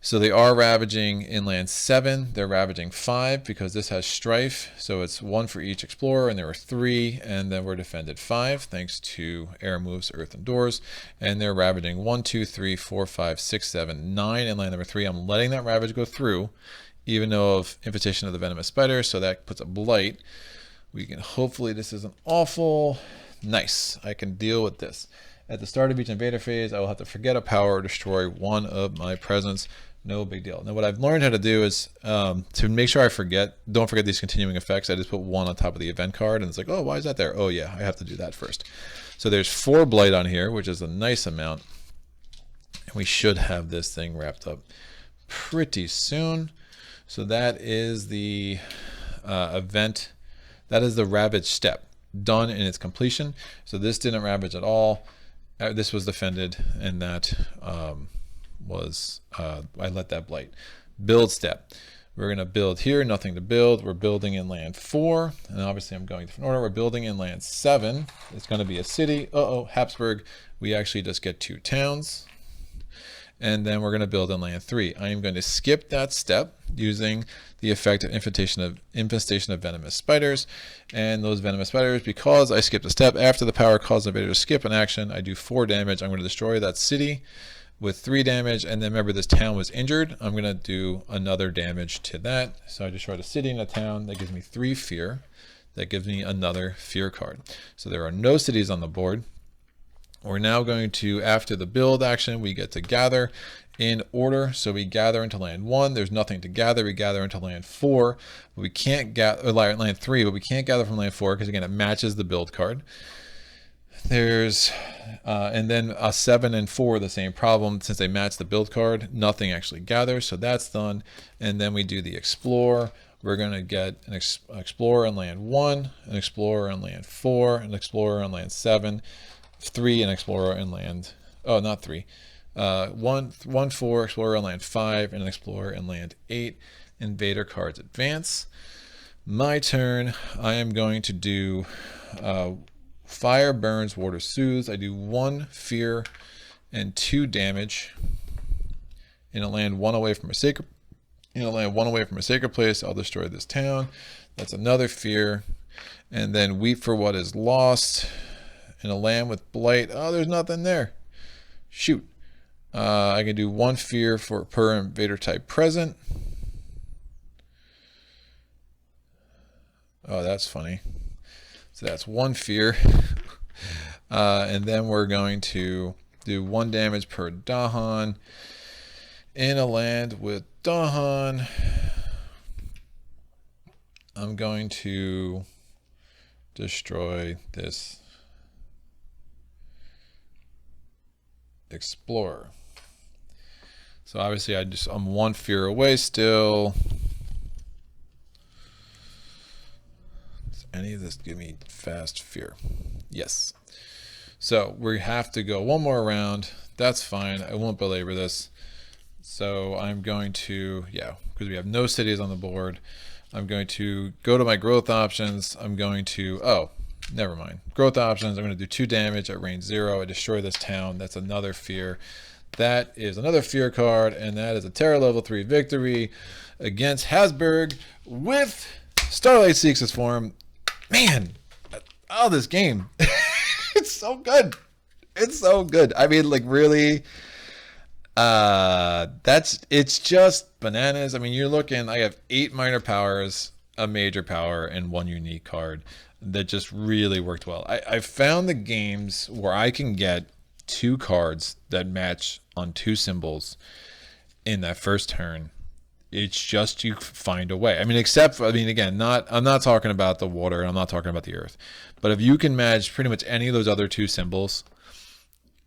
So they are ravaging in land 7. They're ravaging 5 because this has strife. So it's 1 for each explorer, and there were 3, and then we're defended 5 thanks to air moves, earth, and doors. And they're ravaging 1, 2, 3, 4, 5, 6, 7, 9 in land number 3. I'm letting that ravage go through, even though of infestation of the venomous spider. So that puts a blight. We can hopefully, this isn't awful. Nice. I can deal with this. At the start of each invader phase, I will have to forget a power or destroy 1 of my presence. No big deal. Now what I've learned how to do is to make sure I don't forget these continuing effects. I just put 1 on top of the event card, and it's like, oh, why is that there? Oh yeah, I have to do that first. So there's 4 blight on here, which is a nice amount. And we should have this thing wrapped up pretty soon. So that is the event. That is the ravage step done in its completion. So this didn't ravage at all. This was defended, and that I let that blight. Build step. We're going to build here, nothing to build. We're building in land 4, and obviously I'm going different order. We're building in land 7. It's going to be a city. Habsburg. We actually just get 2 towns. And then we're going to build in land 3. I am going to skip that step using the effect of infestation of venomous spiders. And those venomous spiders, because I skipped a step after the power causes the invader to skip an action, I do 4 damage. I'm going to destroy that city with 3 damage. And then remember, this town was injured. I'm going to do another damage to that. So I destroyed a city and a town. That gives me 3 fear. That gives me another fear card. So there are no cities on the board. We're now going to, after the build action, we get to gather in order. So we gather into land 1. There's nothing to gather. We gather into land 4. But we can't gather, land 3, but we can't gather from land 4 because, again, it matches the build card. There's, and then 7 and 4 the same problem. Since they match the build card, nothing actually gathers. So that's done. And then we do the explore. We're going to get an explorer on land 1, an explorer on land 4, an explorer on land 7, 3 an explorer in land, not 3, 1 4 explorer in land 5, and an explorer in land 8. Invader cards advance. My turn. I am going to do fire burns, water soothes. I do 1 fear and 2 damage in a land 1 away from a sacred. In a land 1 away from a sacred place, I'll destroy this town. That's another fear, and then weep for what is lost. In a land with blight. Oh, there's nothing there. Shoot. I can do 1 fear per invader type present. Oh, that's funny. So that's 1 fear. And then we're going to do 1 damage per Dahan. In a land with Dahan, I'm going to destroy this explorer. So obviously I'm 1 fear away still. Does any of this give me fast fear? Yes. So we have to go 1 more round. That's fine. I won't belabor this. So I'm going to, because we have no cities on the board, I'm going to go to my growth options. I'm going to, never mind. Growth options, I'm going to do 2 damage at range 0. I destroy this town. That's another fear. That is another fear card, and that is a Terror level 3 victory against Habsburg with Starlight Seeks Its Form. Man, this game. It's so good. It's so good. I mean, like, really, it's just bananas. I mean, you're looking, I have 8 minor powers, a major power, and 1 unique card that just really worked well. I found the games where I can get 2 cards that match on 2 symbols in that first turn. It's just, you find a way. I mean, again, I'm not talking about the water, and I'm not talking about the earth, but if you can match pretty much any of those other 2 symbols,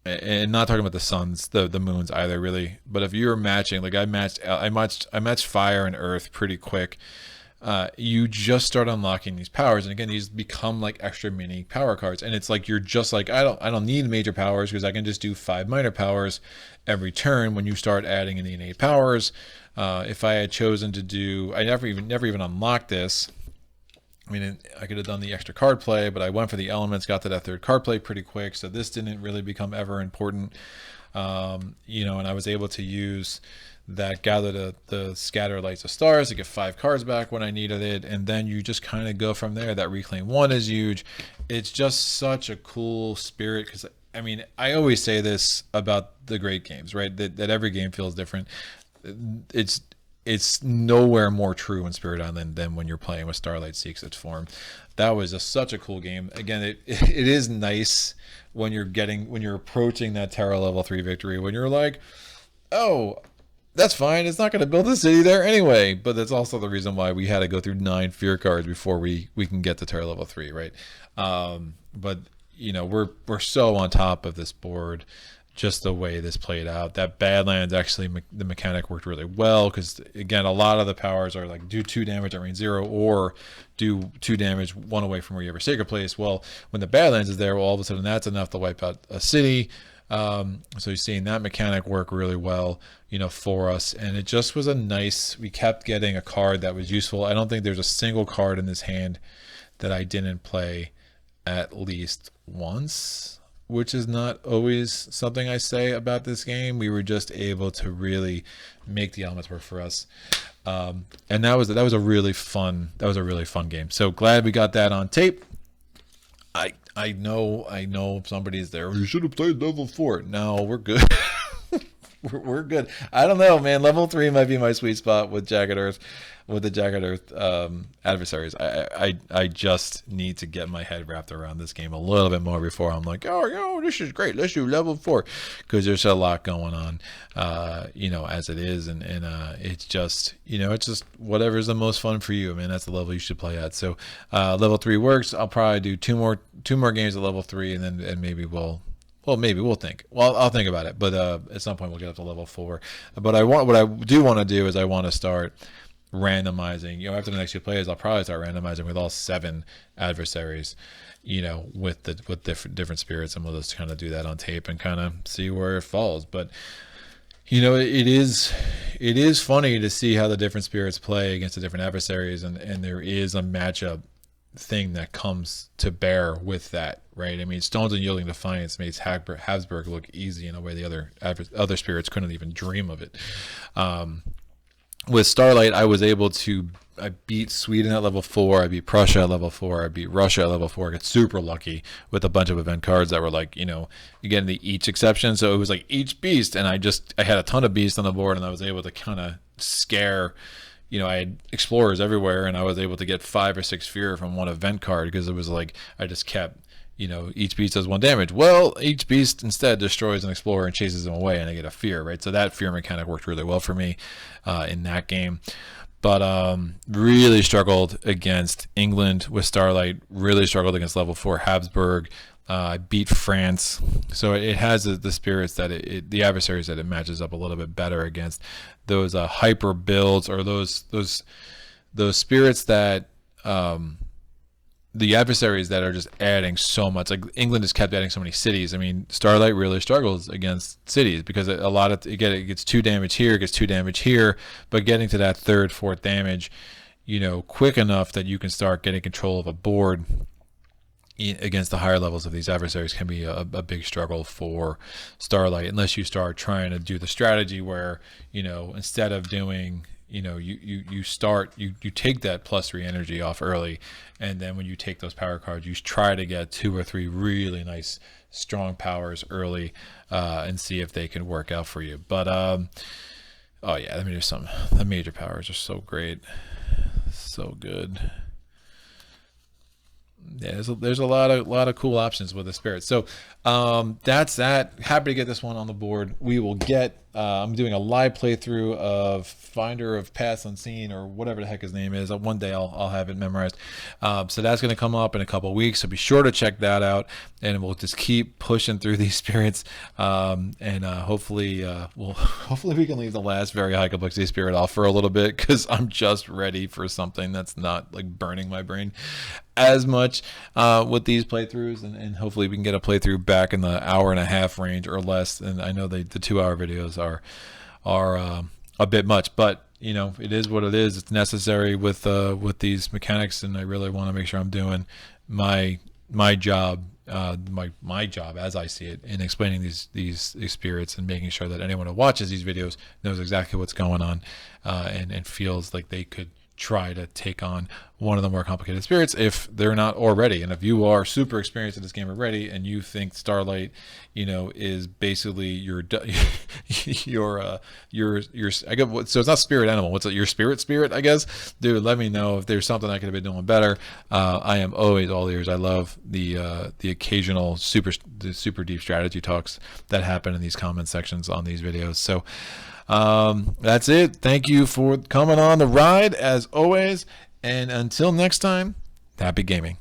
and not talking about the suns, the moons either, really, but if you're matching, like I matched fire and earth pretty quick, you just start unlocking these powers, and again, these become like extra mini power cards, and it's like you're just like, I don't need major powers because I can just do 5 minor powers every turn. When you start adding in the innate powers, if I had chosen to do, I never even unlocked this. I mean, I could have done the extra card play, but I went for the elements, got to that 3rd card play pretty quick, so this didn't really become ever important. And I was able to use that gather the scatter lights of stars to get 5 cards back when I needed it, and then you just kind of go from there. That reclaim 1 is huge. It's just such a cool spirit, because I mean, I always say this about the great games, right? That every game feels different. It's nowhere more true in Spirit Island than when you're playing with Starlight Seeks Its Form. That was just such a cool game. Again, it is nice when you're approaching that Terra level 3 victory, when you're like, oh, that's fine, it's not going to build a city there anyway. But that's also the reason why we had to go through 9 fear cards before we can get to Terra level 3, right? But we're so on top of this board, just the way this played out. That Badlands, actually, the mechanic worked really well, because again, a lot of the powers are like do 2 damage at range 0 or do 2 damage 1 away from where you have a sacred place. Well, when the Badlands is there, well, all of a sudden that's enough to wipe out a city. So you're seeing that mechanic work really well, for us, and it just was we kept getting a card that was useful. I don't think there's a single card in this hand that I didn't play at least once, which is not always something I say about this game. We were just able to really make the elements work for us, and that was a really fun game. So glad we got that on tape. I know somebody's there, you should have played level 4. No, we're good. We're good. I don't know, man. Level 3 might be my sweet spot with Jagged Earth, with the Jagged Earth adversaries. I just need to get my head wrapped around this game a little bit more before I'm like, oh, this is great. Let's do level 4, because there's a lot going on, as it is, and it's just, it's just whatever's the most fun for you. I mean, that's the level you should play at. So level 3 works. I'll probably do two more games at level 3, and maybe we'll think. Well, I'll think about it, but at some point we'll get up to level 4. But what I do want to do is I want to start randomizing. After the next few plays, I'll probably start randomizing with all 7 adversaries, with different spirits, and we'll just kind of do that on tape and kind of see where it falls. But it is funny to see how the different spirits play against the different adversaries, and there is a matchup thing that comes to bear with that, right? I mean, Stones and Yielding Defiance makes Habsburg look easy in a way the other spirits couldn't even dream of it. With Starlight, I beat Sweden at level 4, I beat Prussia at level 4, I beat Russia at level 4. I got super lucky with a bunch of event cards that were like, again, the each exception. So it was like each beast, and I had a ton of beasts on the board, and I was able to kind of scare, I had explorers everywhere, and I was able to get 5 or 6 fear from one event card, because it was like I just kept, each beast does 1 damage. Well, each beast instead destroys an explorer and chases them away, and I get a fear, right? So that fear mechanic worked really well for me in that game. but really struggled against England with Starlight. Really struggled against level 4 Habsburg. Beat France, so it has the spirits that the adversaries that it matches up a little bit better against. Those hyper builds, or those spirits that the adversaries that are just adding so much. Like England has kept adding so many cities. I mean, Starlight really struggles against cities because a lot of it gets 2 damage here, it gets 2 damage here, but getting to that 3rd, 4th damage, quick enough that you can start getting control of a board against the higher levels of these adversaries can be a big struggle for Starlight, unless you start trying to do the strategy where, instead of doing, you take that +3 energy off early, and then when you take those power cards, you try to get 2 or 3 really nice strong powers early, and see if they can work out for you. But oh yeah, I mean, the major powers are so great, so good. Yeah, there's a lot of cool options with the spirit. So that's that. Happy to get this one on the board. We will get. I'm doing a live playthrough of Finder of Paths Unseen, or whatever the heck his name is. One day I'll have it memorized. So that's going to come up in a couple of weeks. So be sure to check that out, and we'll just keep pushing through these spirits. And hopefully we can leave the last very high complexity spirit off for a little bit, because I'm just ready for something that's not like burning my brain as much with these playthroughs, and hopefully we can get a playthrough back in the 1.5 hour range or less. And I know the 2-hour videos are a bit much, but it is what it is. It's necessary with these mechanics, and I really want to make sure I'm doing my job, my job as I see it, in explaining these spirits, and making sure that anyone who watches these videos knows exactly what's going on, and feels like they could try to take on one of the more complicated spirits if they're not already. And if you are super experienced in this game already, and you think Starlight, is basically your I guess, so it's not spirit animal. What's it? Your spirit, I guess. Dude, let me know if there's something I could have been doing better. I am always all ears. I love the occasional super deep strategy talks that happen in these comment sections on these videos. So that's it. Thank you for coming on the ride as always, and until next time, happy gaming.